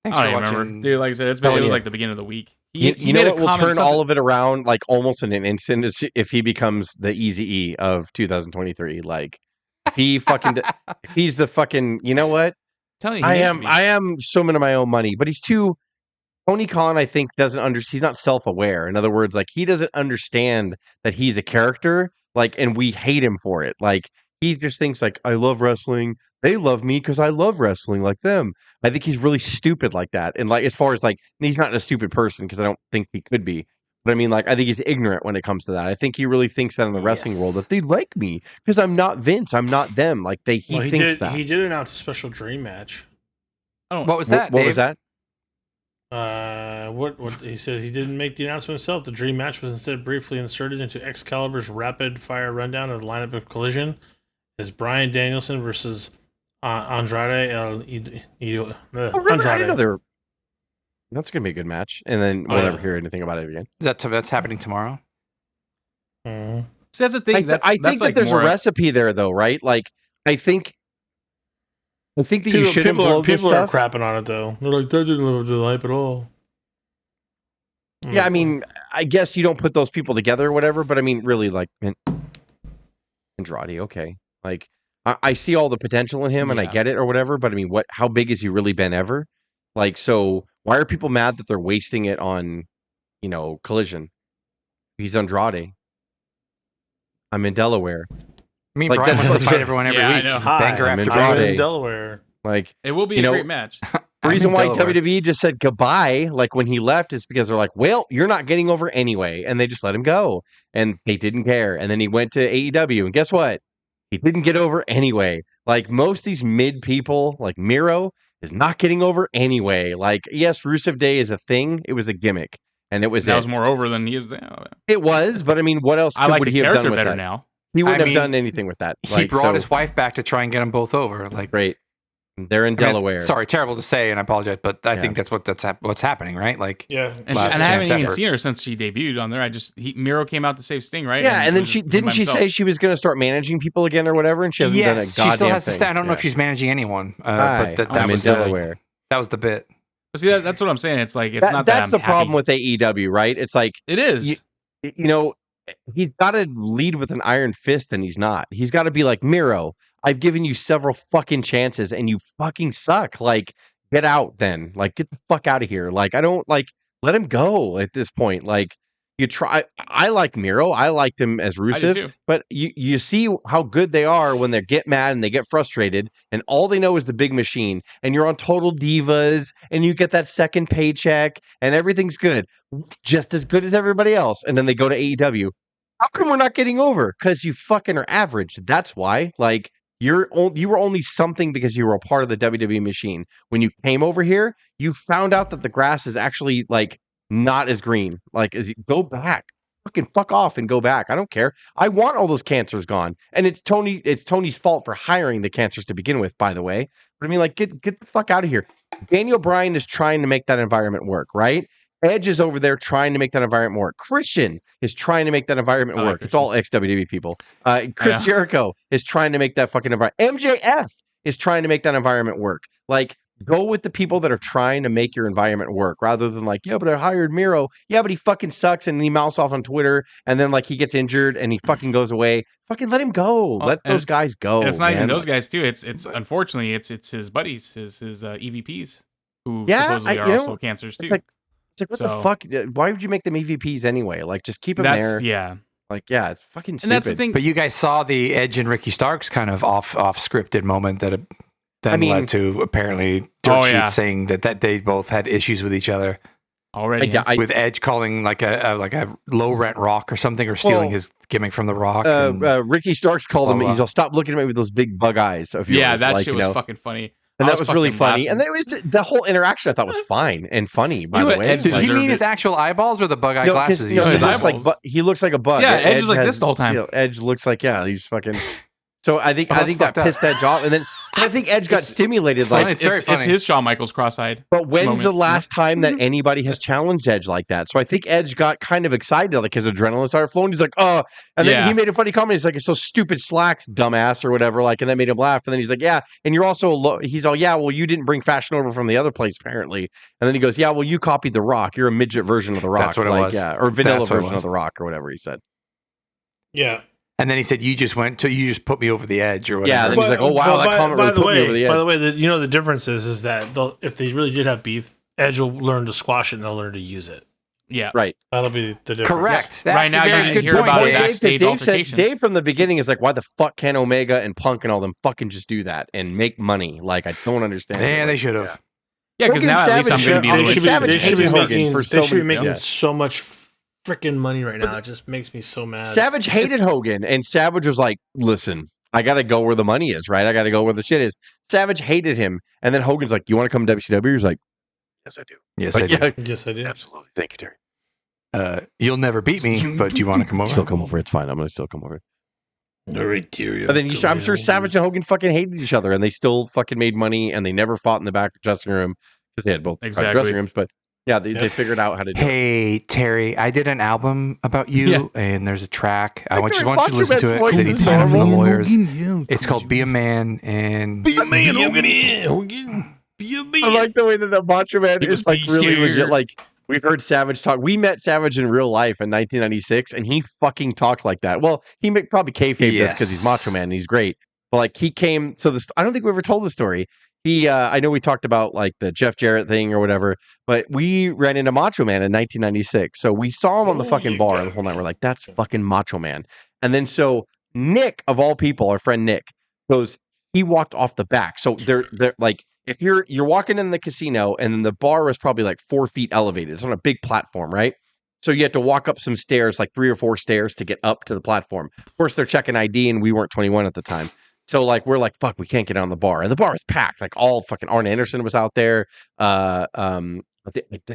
Thanks I for don't even watching. remember. Dude, like I said, it was like the beginning of the week. You know what will turn all of it around like almost in an instant is if he becomes the Eazy-E of 2023. Like if he fucking if he's the fucking, you know what? I am swimming in my own money, but he's too Tony Khan, I think, he's not self-aware. In other words, like he doesn't understand that he's a character, like, and we hate him for it. Like he just thinks like, I love wrestling. They love me because I love wrestling like them. I think he's really stupid like that. And like, as far as like, he's not a stupid person because I don't think he could be. But I mean, like, I think he's ignorant when it comes to that. I think he really thinks that in the wrestling world that they like me because I'm not Vince. I'm not them. Like he thinks that. He did announce a special dream match. What was that? What was that? What he said he didn't make the announcement himself. The dream match was instead briefly inserted into Excalibur's rapid fire rundown of the lineup of Collision. Is Bryan Danielson versus Andrade Really? I didn't know they were. That's gonna be a good match, and then we'll never hear anything about it again. That's happening tomorrow. So that's the thing. I think that there's a recipe there, though, right? Like, I think that you shouldn't blow this stuff. People are crapping on it, though. They're like, that didn't live up to the hype at all. Yeah, I mean, I guess you don't put those people together or whatever, but I mean, really, like, Andrade, okay. Like, I see all the potential in him, and I get it or whatever, but I mean, how big has he really been ever? Like, so why are people mad that they're wasting it on, Collision? He's Andrade. I'm in Delaware. I mean, like, Brian wants to fight everyone every week. I know. Banger after Andrade. I'm in Delaware. Like, it will be a great match. The reason why WWE just said goodbye, like when he left, is because they're like, well, you're not getting over anyway. And they just let him go. And they didn't care. And then he went to AEW. And guess what? He didn't get over anyway. Like most of these mid people, like Miro, is not getting over anyway. Like, yes, Rusev Day is a thing. It was a gimmick. And it was that was more over than he is now. It was, but I mean, what else would he have done with that? Now. He wouldn't have done anything with that. He brought his wife back to try and get them both over. Like, great. They're in Delaware. Sorry, terrible to say, and I apologize, but I think that's what's happening, right? Like, and I haven't even seen her since she debuted on there. Miro came out to save Sting, right? Yeah, and then didn't she say she was going to start managing people again or whatever? And she hasn't done a goddamn thing. She still has to stay. I don't know if she's managing anyone, but that was Delaware. That was the bit. But see, that's what I'm saying. It's like it's not that's the problem with AEW, right? It's like it is. He's got to lead with an iron fist, and he's not. He's got to be like, Miro, I've given you several fucking chances, and you fucking suck. Like, get out then. Like, get the fuck out of here. Like, I don't, like, let him go at this point. Like, You try. I like Miro. I liked him as I do Rusev, too. but you see how good they are when they get mad and they get frustrated, and all they know is the big machine. And you're on Total Divas, and you get that second paycheck, and everything's good, just as good as everybody else. And then they go to AEW. How come we're not getting over? Because you fucking are average. That's why. Like you were only something because you were a part of the WWE machine. When you came over here, you found out that the grass is actually like not as green. Like, go back, fucking fuck off and go back. I don't care. I want all those cancers gone, and it's Tony's fault for hiring the cancers to begin with. By the way, but I mean, like, get the fuck out of here. Daniel Bryan is trying to make that environment work, right? Edge is over there trying to make that environment work. Christian is trying to make that environment work. It's all ex-WWE people. Chris Jericho is trying to make that fucking environment. MJF is trying to make that environment work. Like, go with the people that are trying to make your environment work rather than like, yeah, but I hired Miro. Yeah, but he fucking sucks and he mouths off on Twitter and then like he gets injured and he fucking goes away. Fucking let him go. Let those guys go. And it's not even those guys too. It's unfortunately it's his buddies, his EVPs who supposedly are also cancers too. It's like, what the fuck? Why would you make them EVPs anyway? Like, just keep them there. Yeah. Like, yeah, it's fucking stupid. And that's the thing. But you guys saw the Edge and Ricky Starks kind of off scripted moment that led to apparently dirt sheets saying that they both had issues with each other already. With Edge calling like a low rent Rock or something, or stealing his gimmick from the Rock. Ricky Starks called him. He's all, stop looking at me with those big bug eyes of yours. Yeah, that shit was fucking funny. And that was really funny. Laughing. And then it was the whole interaction I thought was fine and funny, by the way. Did he mean his actual eyeballs or the bug eye glasses? He looks like a bug. Yeah, Edge is like this the whole time. Edge looks like, he's fucking... So I think that pissed Edge off, and then I think Edge got stimulated. It's his Shawn Michaels cross-eyed. But when's the last time that anybody has challenged Edge like that? So I think Edge got kind of excited, like his adrenaline started flowing. He's like, oh, and then he made a funny comment. He's like, it's so stupid slacks, dumbass, or whatever. Like, and that made him laugh. And then he's like, yeah, and you're also he's all, yeah, well, you didn't bring fashion over from the other place apparently. And then he goes, yeah, well, you copied The Rock. You're a midget version of The Rock. That's what it was. Yeah, or vanilla version of The Rock, or whatever he said. Yeah. And then he said, "You just put me over the edge," or whatever. Yeah, and then he's like, "Oh wow, that comment really put me over the edge." By the way, the difference is that if they really did have beef, Edge will learn to squash it and they'll learn to use it. Yeah, right. That'll be the difference. Correct. Yes. Right now, you didn't hear about it backstage altercation. Dave from the beginning is like, "Why the fuck can't Omega and Punk and all them fucking just do that and make money?" Like, I don't understand. Man, they should have. Yeah, because now at least I'm going to be. They should be making so much freaking money right now. It just makes me so mad. Savage hated Hogan, and Savage was like, listen, I got to go where the money is, right? I got to go where the shit is. Savage hated him, and then Hogan's like, you want to come to WCW? He's like, yes, I do. Yes, I do. Yes, I do. Absolutely. Thank you, Terry. You'll never beat me, but do you want to come over? Still come over. It's fine. I'm going to still come over. All right, Terry. And then I'm sure Savage and Hogan fucking hated each other, and they still fucking made money, and they never fought in the back dressing room because they had both dressing rooms, but yeah, they figured out how to do it. Hey, Terry, I did an album about you, and there's a track. I want you to listen to it because it needs sign from the lawyers. It's called Be a Man, and Be a Man, Hogan. Be a Man. I like the way that the Macho Man is like really legit. Like, we've heard Savage talk. We met Savage in real life in 1996, and he fucking talks like that. Well, he probably kayfabe this because he's Macho Man and he's great. But like, he came. So I don't think we ever told the story. I know we talked about like the Jeff Jarrett thing or whatever, but we ran into Macho Man in 1996. So we saw him on the fucking bar the whole night. We're like, that's fucking Macho Man. And then so Nick, of all people, our friend Nick, he walked off the back. So they're like, if you're walking in the casino and then the bar was probably like 4 feet elevated, it's on a big platform, right? So you had to walk up some stairs, like 3 or 4 stairs to get up to the platform. Of course, they're checking ID and we weren't 21 at the time. So like we're like, fuck, we can't get on the bar, and the bar was packed. Like all fucking Arn Anderson was out there. I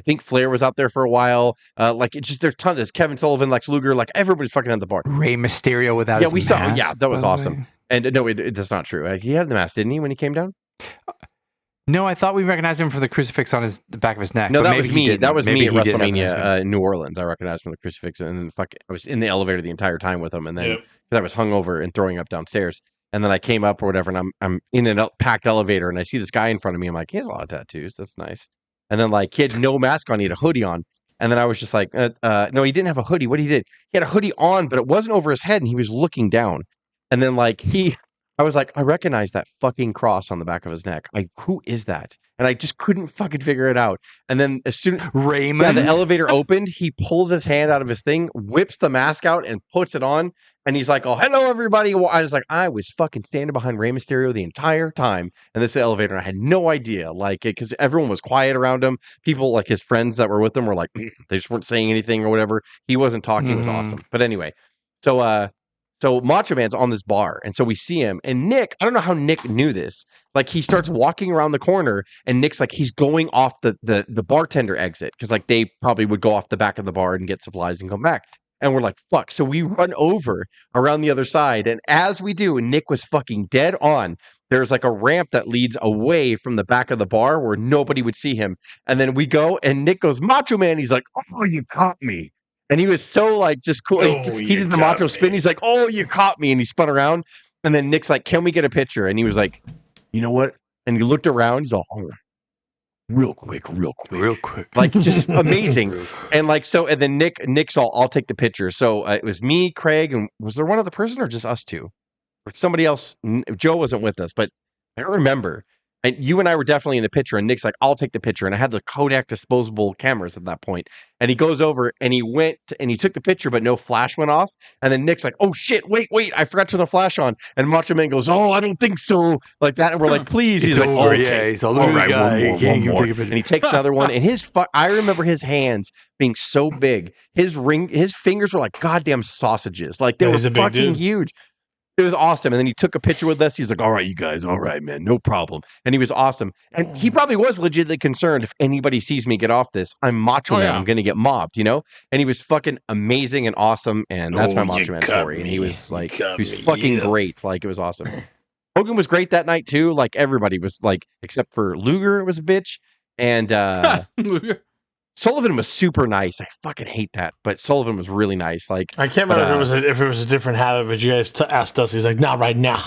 think Flair was out there for a while. Like it's just there's tons. There's Kevin Sullivan, Lex Luger, like everybody's fucking on the bar. Rey Mysterio without his mask. Yeah, that was awesome. And no, that's not true. He had the mask, didn't he, when he came down? No, I thought we recognized him from the crucifix on the back of his neck. No, that was me. That was me at WrestleMania in New Orleans. I recognized him from the crucifix, and then I was in the elevator the entire time with him, and then I was hungover and throwing up downstairs. And then I came up or whatever, and I'm in a packed elevator, and I see this guy in front of me. I'm like, he has a lot of tattoos. That's nice. And then like he had no mask on, he had a hoodie on. And then I was just like, no, he didn't have a hoodie. What he did? He had a hoodie on, but it wasn't over his head, and he was looking down. And then like I was like, I recognize that fucking cross on the back of his neck. Who is that? And I just couldn't fucking figure it out. And then as soon Raymond. the elevator opened, he pulls his hand out of his thing, whips the mask out, and puts it on. And he's like, "Oh, hello, everybody." Well, I was like, I was fucking standing behind Rey Mysterio the entire time in this elevator. And I had no idea, like, because everyone was quiet around him. People, like his friends that were with him, were like, they just weren't saying anything or whatever. He wasn't talking. It was awesome. But anyway, so Macho Man's on this bar, and so we see him. And Nick, I don't know how Nick knew this. Like, he starts walking around the corner, and Nick's like, he's going off the bartender exit, because like they probably would go off the back of the bar and get supplies and come back. And we're like, fuck. So we run over around the other side, and as we do, and Nick was fucking dead on. There's like a ramp that leads away from the back of the bar where nobody would see him. And then we go, and Nick goes, Macho Man. He's like, oh, you caught me. And he was so like just cool. He did the macho spin. He's like, "Oh, you caught me!" And he spun around. And then Nick's like, "Can we get a picture?" And he was like, "You know what?" And he looked around. He's all, "Oh, real quick," like just amazing. And like so, and then Nick's all, "I'll take the picture." So it was me, Craig, and was there one other person or just us two, or somebody else? Joe wasn't with us, but I don't remember. And you and I were definitely in the picture, and Nick's like, I'll take the picture. And I had the Kodak disposable cameras at that point. And he goes over and he went and he took the picture, but no flash went off. And then Nick's like, oh shit, wait, I forgot to turn the flash on. And Macho Man goes, oh, I don't think so. Like that. And we're like, please. He's like, oh, okay. Yeah, he's all right, one more. And he takes another one. And I remember his hands being so big. His fingers were like goddamn sausages. Like they were fucking huge. It was awesome. And then he took a picture with us. He's like, all right, you guys. All right, man. No problem. And he was awesome. And he probably was legitimately concerned if anybody sees me get off this, I'm Macho Man. I'm going to get mobbed, you know? And he was fucking amazing and awesome. And that's my Macho Man story. And he was like, he was fucking great. Like, it was awesome. Hogan was great that night too. Like, everybody was like, except for Luger was a bitch. And Luger. Sullivan was super nice. I fucking hate that, but Sullivan was really nice. Like, I can't remember if it was a different habit, but you guys asked Dusty. He's like, not right now.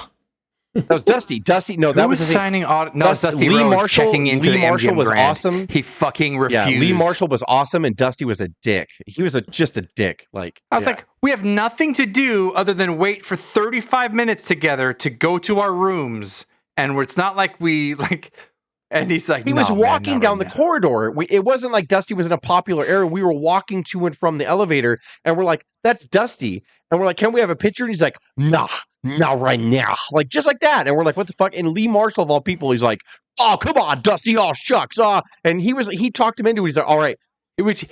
That was Dusty. Dusty, no, that was signing audit. No, Dusty Lee Rhodes Marshall. checking into Lee the Marshall MGM was Grand. awesome. He fucking refused. Yeah, Lee Marshall was awesome, and Dusty was a dick. He was just a dick. Like, I was like, we have nothing to do other than wait for 35 minutes together to go to our rooms, and it's not like we like. And he's like, he was walking down the corridor. It wasn't like Dusty was in a popular area. We were walking to and from the elevator, and we're like, that's Dusty. And we're like, can we have a picture? And he's like, nah, not right now. Like, just like that. And we're like, what the fuck? And Lee Marshall, of all people, he's like, oh, come on, Dusty. Oh, shucks. And he talked him into it. He's like, all right.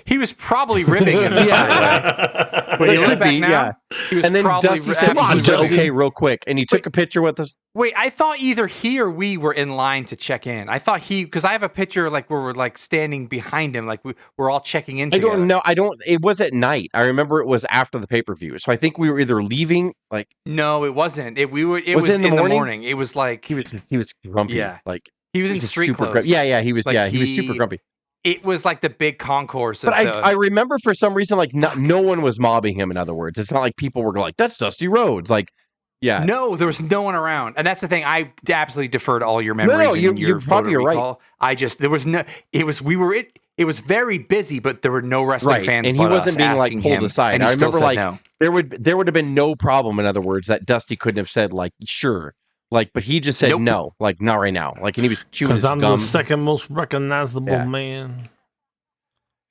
He was probably ribbing him. Yeah. When you look back now, and then Dusty said, okay, real quick. And he took a picture with us. Wait, I thought either he or we were in line to check in. I thought because I have a picture like where we're like standing behind him, like we're all checking in together. I don't know. It was at night. I remember it was after the pay-per-view. So I think we were either leaving, like. No, it wasn't. It was in the morning. It was like. He was grumpy. Yeah. Like. He was in street clothes. Grumpy. Yeah, he was. Like he was super grumpy. It was like the big concourse. But I remember for some reason, like no one was mobbing him. In other words, it's not like people were like, "That's Dusty Rhodes." Like, yeah, no, there was no one around, and that's the thing. I absolutely defer to all your memories. No, you're probably right. There was no. It was very busy, but there were no wrestling fans. And he wasn't being like pulled aside. I remember like no. there would have been no problem. In other words, that Dusty couldn't have said like sure. Like, but he just said no, like not right now. Like, and he was chewing his gum. Because I'm the second most recognizable man.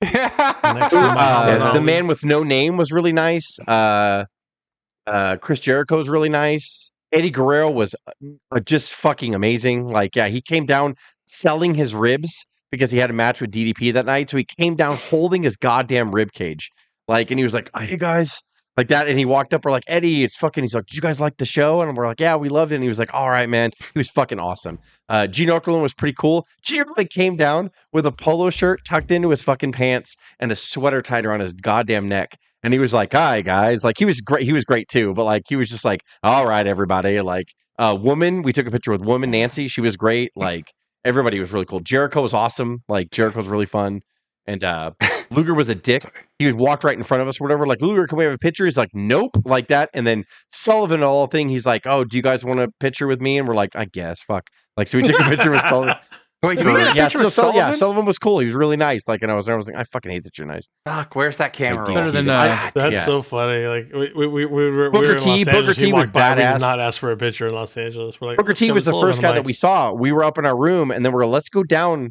The man with no name was really nice. Chris Jericho was really nice. Eddie Guerrero was just fucking amazing. Like, yeah, he came down selling his ribs because he had a match with DDP that night. So he came down holding his goddamn rib cage. Like, and he was like, hey guys. Like that, and he walked up. We're like, Eddie, it's fucking. He's like, did you guys like the show? And we're like, yeah, we loved it. And he was like, all right, man. He was fucking awesome. Gene Okerlund was pretty cool. Gene like came down with a polo shirt tucked into his fucking pants and a sweater tied around his goddamn neck. And he was like, hi guys. Like he was great. He was great too. But like he was just like, all right, everybody. Like Woman. We took a picture with Woman Nancy. She was great. Like everybody was really cool. Jericho was awesome. Like Jericho was really fun. And Luger was a dick. He would walk right in front of us or whatever. Like, Luger, can we have a picture? He's like, nope, like that. And then Sullivan, all thing, he's like, oh, do you guys want a picture with me? And we're like, I guess, fuck. Like, so we took a picture with Sullivan. Wait, did we get a picture of Sullivan? Sullivan was cool. He was really nice. Like, and I was like, I fucking hate that you're nice. Fuck, where's that camera? Like, Better than that's so funny. Like we were Booker in T. Los Booker Angeles. T He was walked by, we badass. did not ask for a picture in Los Angeles. We're like, Booker T was the first guy that we saw. We were up in our room, and then we're like, let's go down.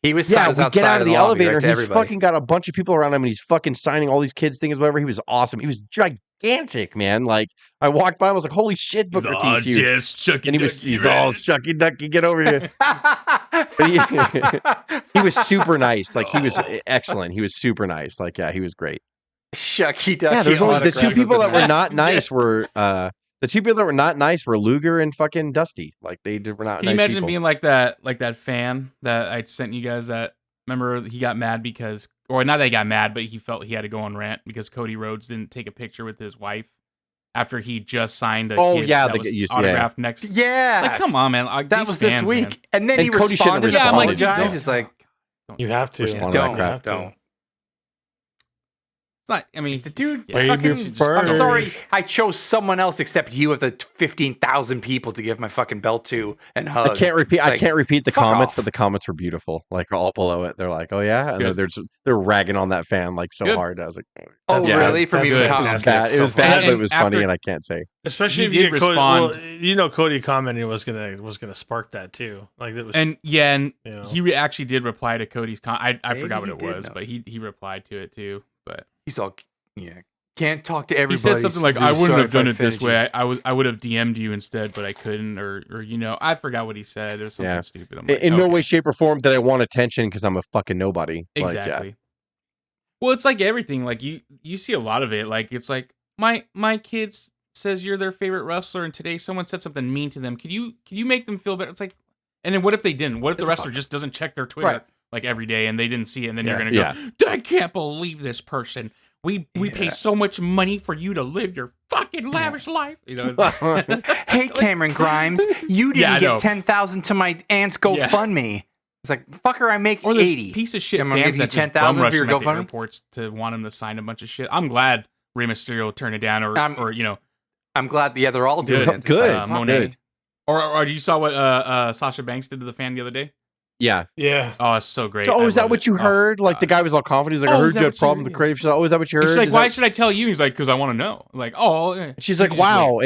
He was we get out of the elevator. Right, and he's fucking got a bunch of people around him, and he's fucking signing all these kids' things, whatever. He was awesome. He was gigantic, man. Like I walked by, I was like, holy shit, Booker T's huge. Yes, And he's all Chucky Ducky, get over here. He was super nice. Like he was excellent. He was super nice. Like he was great. Chucky Ducky. Yeah, there's only the two people that were not nice were the two people that were not nice were Luger and fucking Dusty. Like they were not. Can you imagine being like that fan that I sent you guys? That remember he got mad because, or not that he got mad, but he felt he had to go on rant because Cody Rhodes didn't take a picture with his wife after he just signed a kid that was autographed next. Yeah, like come on, man. That was this week, man. And then he Cody responded. Yeah, I'm like, he's like, you have to. Don't. It's not. I mean, the dude. I'm sorry, I chose someone else except you of the 15,000 people to give my fucking belt to and hug. I can't repeat the comments, off. but the comments were beautiful. Like all below it, they're like, "Oh yeah," and they're ragging on that fan like so hard. I was like, "Oh really?" For me, it was bad, but it was funny, and I can't say. Especially if you respond. Cody commenting was gonna spark that too. Like it was, and he actually did reply to Cody's comment. I forgot what it was, but he replied to it too. But he's all, can't talk to everybody. He said something like, "I wouldn't have done it this way. I would have DM'd you instead, but I couldn't." Or I forgot what he said. Or something stupid. I'm like, in no way, shape, or form did I want attention because I'm a fucking nobody. Exactly. Like, well, it's like everything. Like you see a lot of it. Like it's like my kids says you're their favorite wrestler, and today someone said something mean to them. Can you make them feel better? It's like, and then what if they didn't? What if the wrestler just doesn't check their Twitter? Right. Like every day, and they didn't see it, and then you're gonna go, I can't believe this person. We pay so much money for you to live your fucking lavish life. Hey, Cameron Grimes, you didn't get 10,000 to my aunt's GoFundMe. It's like, fucker, I make 80. Piece of shit fans that just bum rush him at the airports to want him to sign a bunch of shit. I'm glad Rey Mysterio turned it down, or I'm glad they're all doing it. Good, Monet. Or you saw what Sasha Banks did to the fan the other day? Yeah. Oh, it's so great. So, is that what you heard? Like the guy was all confident. He's like, I heard you had a problem with the creative. She's like, is that what you heard? She's like, why should I tell you? He's like, because I want to know. Like, she's like, wow.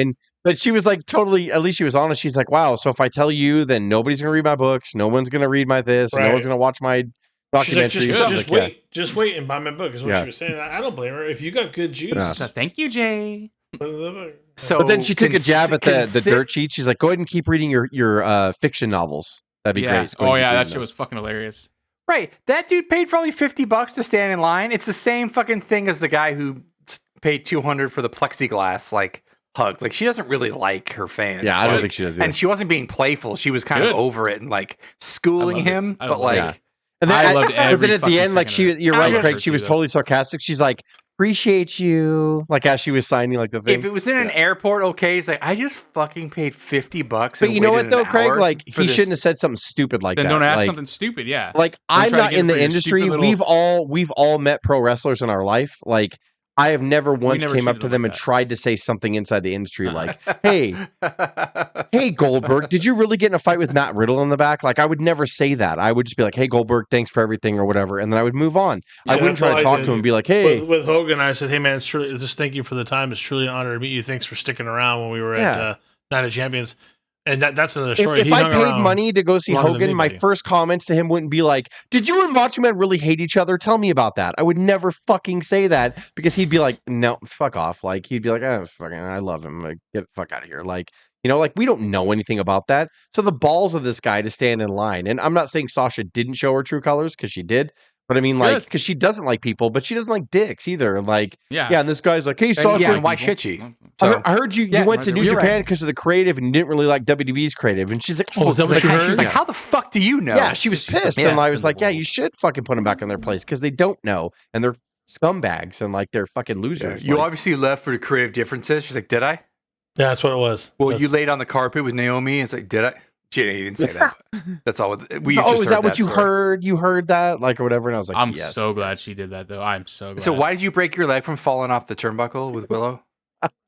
But she was like, totally. At least she was honest. She's like, wow. So if I tell you, then nobody's gonna read my books. No one's gonna read my this. Right. No one's gonna watch my documentary. Just wait and buy my book. Is what she was saying. I don't blame her. If you got good juice. So thank you, Jay. So, but then she took a jab at the dirt sheet. She's like, go ahead and keep reading your fiction novels. That'd be great. That shit was fucking hilarious. Right. That dude paid probably $50 to stand in line. It's the same fucking thing as the guy who paid $200 for the plexiglass hug. Like she doesn't really like her fans. Yeah, I don't think she does. And she wasn't being playful. She was kind of over it and schooling him. But and then I loved every. Then at the end, you're right, Craig. She was totally sarcastic. She's like, appreciate you. Like as she was signing the thing. If it was in an airport, okay, it's like I just fucking paid $50. But you know what though, Craig? Like he shouldn't have said something stupid like that. Then don't ask something stupid. Yeah. Like I'm not in the industry. We've all met pro wrestlers in our life. Like I have never once came up to them and tried to say something inside the industry like, hey Goldberg, did you really get in a fight with Matt Riddle in the back? Like I would never say that. I would just be like, hey Goldberg, thanks for everything or whatever, and then I would move on. I wouldn't try to talk to him and be like, hey. With Hogan, I said, hey man, it's truly just thank you for the time. It's truly an honor to meet you. Thanks for sticking around when we were at Night of Champions. And that's another story. If I paid money to go see Hogan, my first comments to him wouldn't be like, did you and Macho Man really hate each other? Tell me about that. I would never fucking say that because he'd be like, no, fuck off. Like, he'd be like, oh, fucking, I love him. Like, get the fuck out of here. Like, we don't know anything about that. So the balls of this guy to stand in line. And I'm not saying Sasha didn't show her true colors because she did. But I mean, because she doesn't like people, but she doesn't like dicks either. And and this guy's like, hey, Sasha. Yeah, why should she? So, I heard you went to New Japan because of the creative and you didn't really like WWE's creative. And she's like, is that what you heard? She's like, how the fuck do you know? Yeah, she was pissed. And I was like, yeah, you should fucking put them back in their place because they don't know. And they're scumbags and they're fucking losers. You obviously left for the creative differences. She's like, did I? Yeah, that's what it was. Well, you laid on the carpet with Naomi. And it's like, did I? He didn't say that. That's all. Is that what you heard? You heard that, or whatever? And I was like, I'm so glad she did that, though. I'm so glad. So why did you break your leg from falling off the turnbuckle with Willow?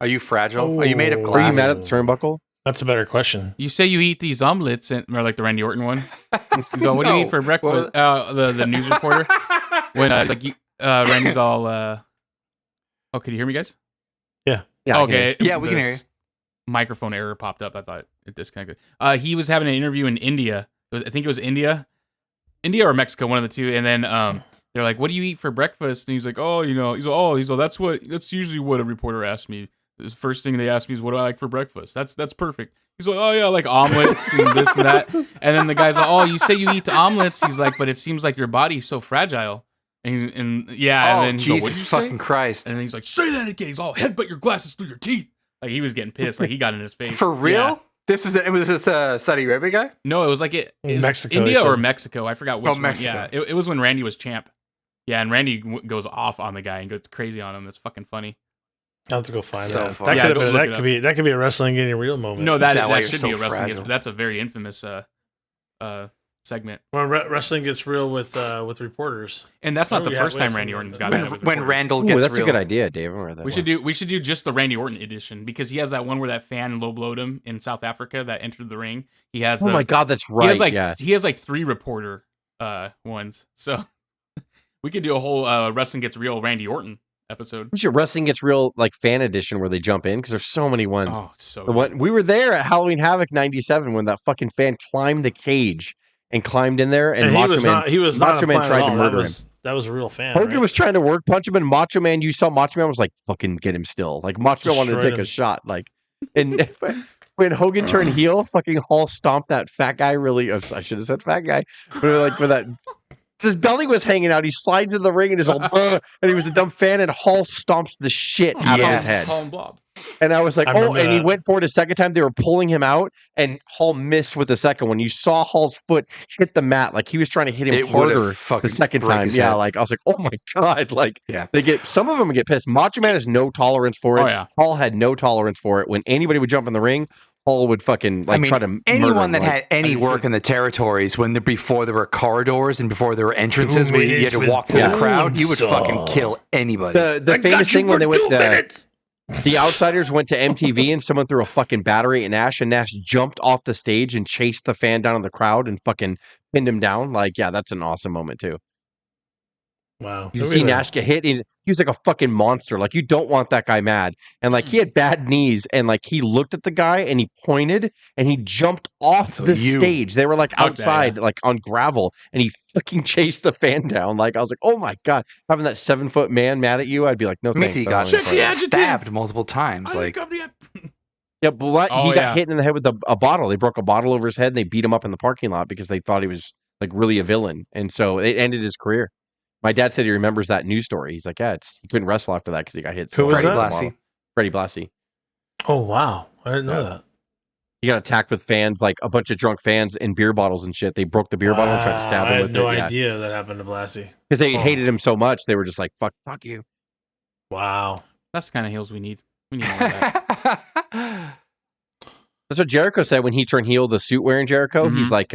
Are you fragile? Are you made of glass? Are you mad at the turnbuckle? That's a better question. You say you eat these omelets, or like the Randy Orton one. So what do you eat for breakfast? The news reporter when Randy's all. Oh, can you hear me, guys? Yeah. Okay. Yeah, we can hear you. Microphone error popped up. I thought it disconnected. He was having an interview in India. I think it was India or Mexico, one of the two. And then they're like, "What do you eat for breakfast?" And he's like, "Oh, that's usually what a reporter asks me. The first thing they ask me is what do I like for breakfast. That's perfect." He's like, "Oh yeah, I like omelets and this and that." And then the guy's like, "Oh, you say you eat the omelets?" He's like, "But it seems like your body's so fragile." And and then Jesus "What'd you fucking say?" Christ! And then he's like, "Say that again." He's all, "Headbutt your glasses through your teeth." Like he was getting pissed. Like he got in his face. For real? Yeah. It was this Saudi Arabia guy? No, it was like it was Mexico, India or Mexico. I forgot which one. Mexico. Yeah, it was when Randy was champ. Yeah, and Randy goes off on the guy and goes crazy on him. It's fucking funny. I'll have to go find So that. funny. That Yeah, that could be a wrestling getting real moment. No, Is that why that you're should so be a wrestling. fragile? That's a very infamous segment. when wrestling gets real with reporters. And that's not Oh, the yeah, first time wait, Randy so- Orton's got it. When Randall Ooh, gets that's real. a good idea, Dave. We should do just the Randy Orton edition because he has that one where that fan low blowed him in South Africa that entered the ring. He has Oh my God, that's right. He has like 3 reporter ones. So we could do a whole Wrestling Gets Real Randy Orton episode. We should Wrestling Gets Real like fan edition where they jump in because there's so many ones. Oh, so The one we were there at Halloween Havoc '97 when that fucking fan climbed the cage and climbed in there, and Macho Man tried to murder him. That was a real fan. Hogan right? was trying to work punch him, and Macho Man, you saw Macho Man was like, "Fucking get him still." Like Macho Man wanted to Destroyed take him. a shot. Like, and when Hogan turned heel, fucking Hall stomped that fat guy. Really, I should have said fat guy, but like with that. His belly was hanging out. He slides in the ring and is all, and he was a dumb fan. And Hall stomps the shit out of his head. Hall and Blob. And I was like, I oh, remember and he that. went for it a second time. They were pulling him out, and Hall missed with the second one. You saw Hall's foot hit the mat, like he was trying to hit him It would've harder the fucking second broke time. his Yeah, head. like I was like, oh my God, like Yeah. some of them get pissed. Macho Man has no tolerance for it. Oh yeah. Hall had no tolerance for it. When anybody would jump in the ring, Hall would fucking try to murder anyone him, that had any work in the territories before there were corridors and before there were entrances where you had to walk through the crowd, you would fucking kill anybody. the famous thing when they went the Outsiders went to MTV and someone threw a fucking battery at Nash, and Nash jumped off the stage and chased the fan down in the crowd and fucking pinned him down. Like, yeah, that's an awesome moment too. Wow. You see Nash get hit. He was like a fucking monster. Like, you don't want that guy mad. And like, he had bad knees, and like, he looked at the guy and he pointed and he jumped off the stage. They were like outside, like on gravel, and he fucking chased the fan down. Like, I was like, oh my God, having that 7-foot man mad at you, I'd be like, no thanks. He I got don't want to fight. stabbed multiple times. Like, Yeah, but he got hit in the head with a bottle. They broke a bottle over his head and they beat him up in the parking lot because they thought he was like really a villain. And so it ended his career. My dad said he remembers that news story. He's like, yeah, he couldn't wrestle after that because he got hit. Who was Freddie that? Blassie. Freddie Blassie. Oh wow, I didn't know that. He got attacked with fans, like a bunch of drunk fans and beer bottles and shit. They broke the beer bottle and tried to stab him I with had no it. idea that happened to Blassie. Because they hated him so much, they were just like, fuck you. Wow. That's the kind of heels we need. We need more of that. That's what Jericho said when he turned heel, the suit wearing Jericho. Mhm. He's like,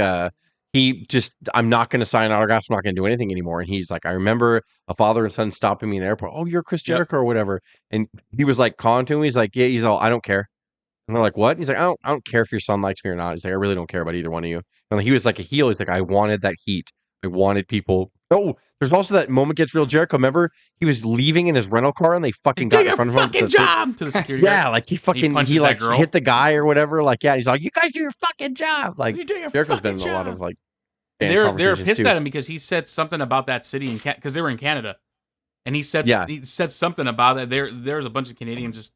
I'm not going to sign autographs. I'm not going to do anything anymore. And he's like, I remember a father and son stopping me in the airport. Oh, you're Chris Jericho or whatever. And he was like calling to him. He's like, yeah, he's all, I don't care. And they're like, what? He's like, I don't care if your son likes me or not. He's like, I really don't care about either one of you. And he was like a heel. He's like, I wanted that heat. I wanted people. Oh, there's also that moment gets real Jericho. Remember, he was leaving in his rental car and they fucking got in front of him. Fucking job to the security guard. Yeah, like he like girl. hit the guy or whatever. Like, yeah, he's like, you guys do your fucking job. Like, You do your Jericho's fucking been in a lot of like. And fan they're conversations, pissed too. at him because he said something about that city in because they were in Canada, and he said something about that. There's a bunch of Canadians just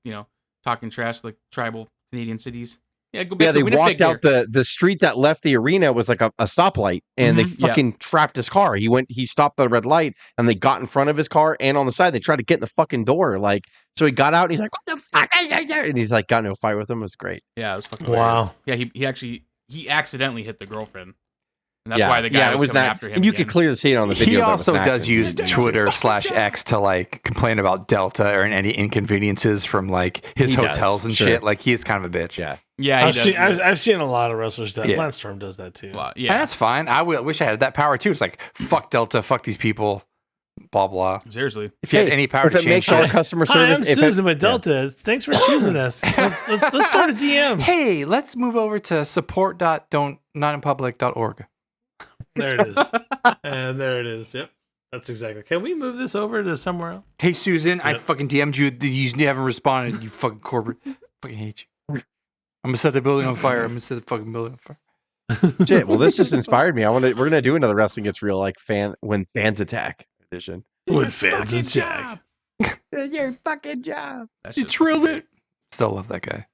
talking trash like tribal Canadian cities. Yeah, go back. Yeah, to they Winnipeg walked out there. the street that left the arena was like a stoplight, and they fucking trapped his car. He stopped the red light, and they got in front of his car and on the side. They tried to get in the fucking door, like so. He got out, and he's like, "What the fuck?" And he's like, got no fight with him. It was great. Yeah, it was fucking wow. hilarious. Yeah, he accidentally hit the girlfriend, and that's why the guy was coming not, after him. and you again. could clearly see it on the video. He that it was also an does accident. use Twitter/X to like complain about Delta or any inconveniences from like his He hotels does, and sure. shit. Like he's kind of a bitch. Yeah, I've seen a lot of wrestlers do that. Yeah. Lance Storm does that too. Well, And that's fine. I wish I had that power too. It's like fuck Delta, fuck these people. blah blah. Seriously. If you had any power if to it makes change our that. customer Hi, service, I'm if Susan with Delta. Thanks for choosing us. Let's start a DM. Hey, let's move over to support.notinpublic.org. There it is. And there it is. Yep. That's exactly. Can we move this over to somewhere else? Hey, Susan, I Yep. fucking DM'd you. You haven't responded. You fucking corporate. Fucking hate you. I'm gonna set the building on fire. I'm gonna set the fucking building on fire. shit, well, this just inspired me. We're gonna do another Wrestling Gets Real like when fans attack edition. When fans attack. Your fucking job. That You shit's drilled pretty it. Still love that guy.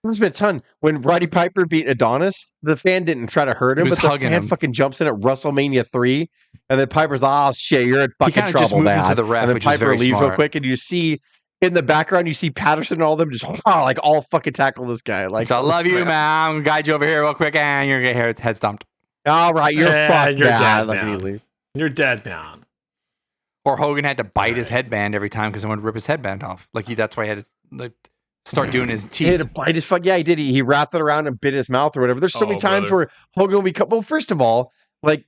There's been a ton. When Roddy Piper beat Adonis, the fan didn't try to hurt him, He was but the hugging fan him. fucking jumps in at WrestleMania 3, and then Piper's like, oh shit, you're in fucking kinda trouble, just moved man. into the ref, and then which is Piper very leaves real smart. quick, and you see in the background, you see Patterson and all them just like all fucking tackle this guy. Like, So I love you, man. I'm gonna guide you over here real quick, and you're gonna get head stomped. all right, you're fucked, you're man. dead Like, now. he leaves. You're dead now. Or Hogan had to bite his Right. headband every time because someone would rip his headband off. That's why he had to like start doing his He had to teeth. bite his fuck. Yeah, he did. He wrapped it around and bit his mouth or whatever. There's so many Oh, times brother. where Hogan will become. Well, first of all, like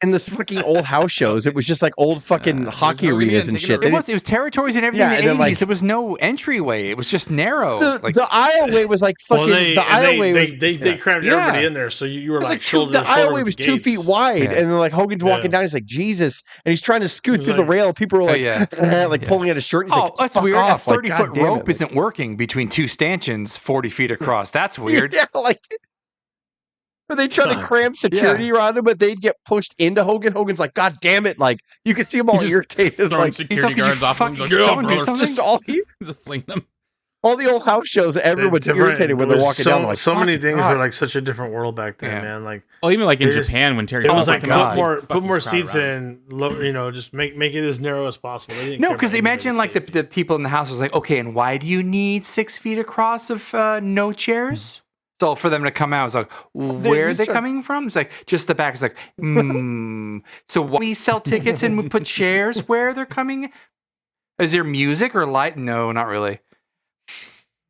in this fucking old house shows, it was just like old fucking hockey Hogan arenas in, and taking shit. the- They It was territories and everything Yeah, in and the then, 80s. like- There was no entryway. It was just narrow. the aisleway was like fucking. the aisleway was. they crammed Yeah. everybody in there, so you were It was like like two, shoulder the to shoulder aisleway with was the 2 gates. feet wide, Yeah. and then like Hogan's walking Yeah. down. He's like Jesus, and he's trying to scoot He's through the like- rail. People are like, yeah. like Yeah. pulling at his shirt. And he's Oh, like, that's fuck weird. off. A 30-foot God damn rope it. isn't working between two stanchions 40 feet across. That's weird. Yeah, like. But they try to God. cram security around him, but they'd get pushed into Hogan. Hogan's like, God damn it! Like you can see him all just irritated. Throwing Like security He's like, guards off. fucking Like, someone do brother. something. just all Just fling them. all the old house shows. Everyone's Different- irritated when there they're was walking down. They're like, so many "Fucking things God." were like such a different world back then, Yeah. man. Like Well, even like in They just- Japan when Terry it was Funk like came God. out, put they more fucking seats crowd around. in. Just make it as narrow as possible. They didn't No, care because about imagine anybody's like safety. the people in the house was like, okay, and why do you need 6 feet across of no chairs? So for them to come out, it's like, where are they coming from? It's like just the back. It's like, so why we sell tickets and we put chairs where they're coming? Is there music or light? No, not really.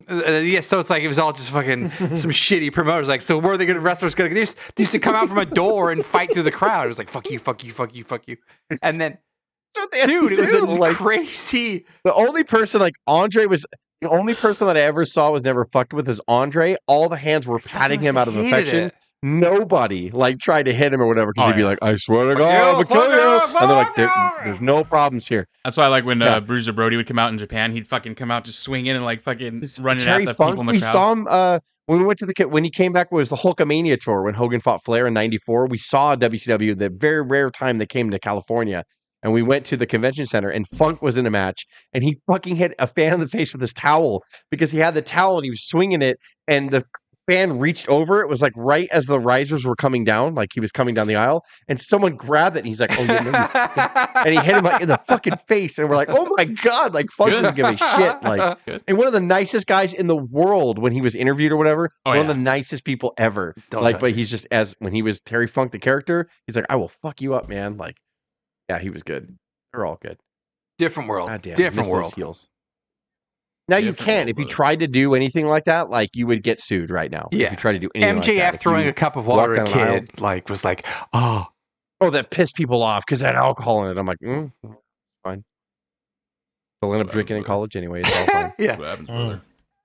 Yeah, so it's like it was all just fucking some shitty promoters. Like, so where are they gonna wrestlers gonna? They used to come out from a door and fight through the crowd. It was like fuck you, fuck you, fuck you, fuck you. And then, That's what they had to dude, it was do. a like crazy. the only person like Andre was. The only person that I ever saw was never fucked with is Andre. All the hands were patting him out of Hated affection. it. Nobody like tried to hit him or whatever because Oh, he'd be yeah. like, "I swear to Fuck God, you, I'll kill fuck you," you, and they're like, fuck you. "There's no problems here." That's why, like when Yeah. Bruiser Brody would come out in Japan, he'd fucking come out just swinging and like fucking This running Terry at the Funk, people in the we crowd. saw him when we went to when he came back. It was the Hulkamania tour when Hogan fought Flair in '94. We saw WCW the very rare time they came to California, and we went to the convention center. And Funk was in a match, and he fucking hit a fan in the face with his towel because he had the towel and he was swinging it, and the fan reached over. It was like right as the risers were coming down, like he was coming down the aisle, and someone grabbed it, and he's like, "Oh yeah," no, you fucking-" and he hit him like in the fucking face, and we're like, "Oh my God!" Like Funk Good. doesn't give a shit, like. Good. And one of the nicest guys in the world when he was interviewed or whatever. Oh, One yeah. of the nicest people ever. Don't Like, touch but me. he's just when he was Terry Funk, the character, he's like, I will fuck you up, man. Like, yeah, he was good. They're all good. Different world. God damn, I Different miss those world. heels. Now you Different can world, if you brother. tried to do anything like that, like you would get sued right now. Yeah. If you try to do anything MJF like that. If throwing you a cup of water at walk a down an kid like was like, oh, oh, that pissed people off because that alcohol in it. I'm like, fine. They'll end up drinking in college anyway. It's all fine. That's yeah. what happens, brother.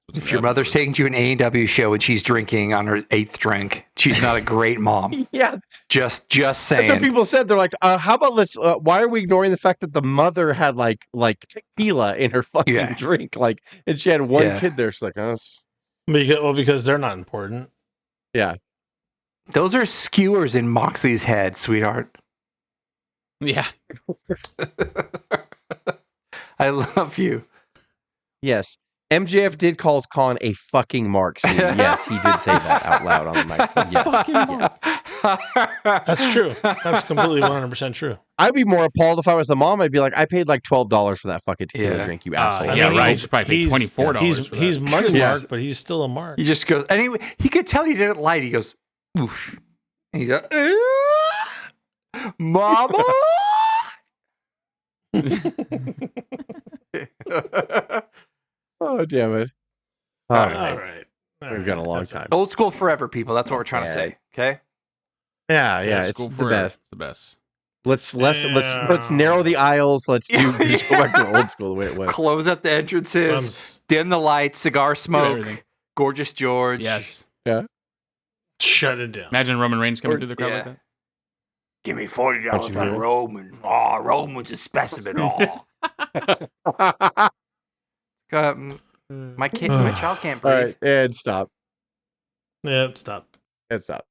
That's If what your happens, mother's brother. taking you to an AEW show and she's drinking on her 8th drink, she's not a great mom. Yeah, Just that's saying. what people said. They're like, how about let's? Why are we ignoring the fact that the mother had like tequila in her fucking Yeah. drink, like, and she had one Yeah. kid there? She's like, oh, Because they're not important. yeah. Those are skewers in Moxley's head, sweetheart. Yeah. I love you. Yes. MJF did call Khan a fucking mark. Steve. Yes, he did say that out loud on the microphone. Yes. Yes. That's true. That's completely 100% true. I'd be more appalled if I was the mom. I'd be like, I paid like $12 for that fucking tequila Yeah. drink, you asshole. Yeah, mean, right. he's- You should probably pay $24 He's for that. he's money Yeah. mark, but he's still a mark. He just goes, anyway, he could tell he didn't light. He goes, oof. And he's like, Mama. Oh, damn it. All All right. right. All right. We've got a long time. Old school forever, people. That's what we're trying to Yeah. say. Okay. Yeah, yeah, it's cool the forever. best. It's the best. Let's narrow the aisles. Let's just go back to old school the way it was. Close up the entrances, dim the lights, cigar smoke, Gorgeous George. Yes. Yeah. Shut it down. Imagine Roman Reigns coming through the crowd like that. Give me $40 on Roman. Oh, Roman's a specimen. Oh. My child can't breathe. All right, and stop. Yep, stop. And stop.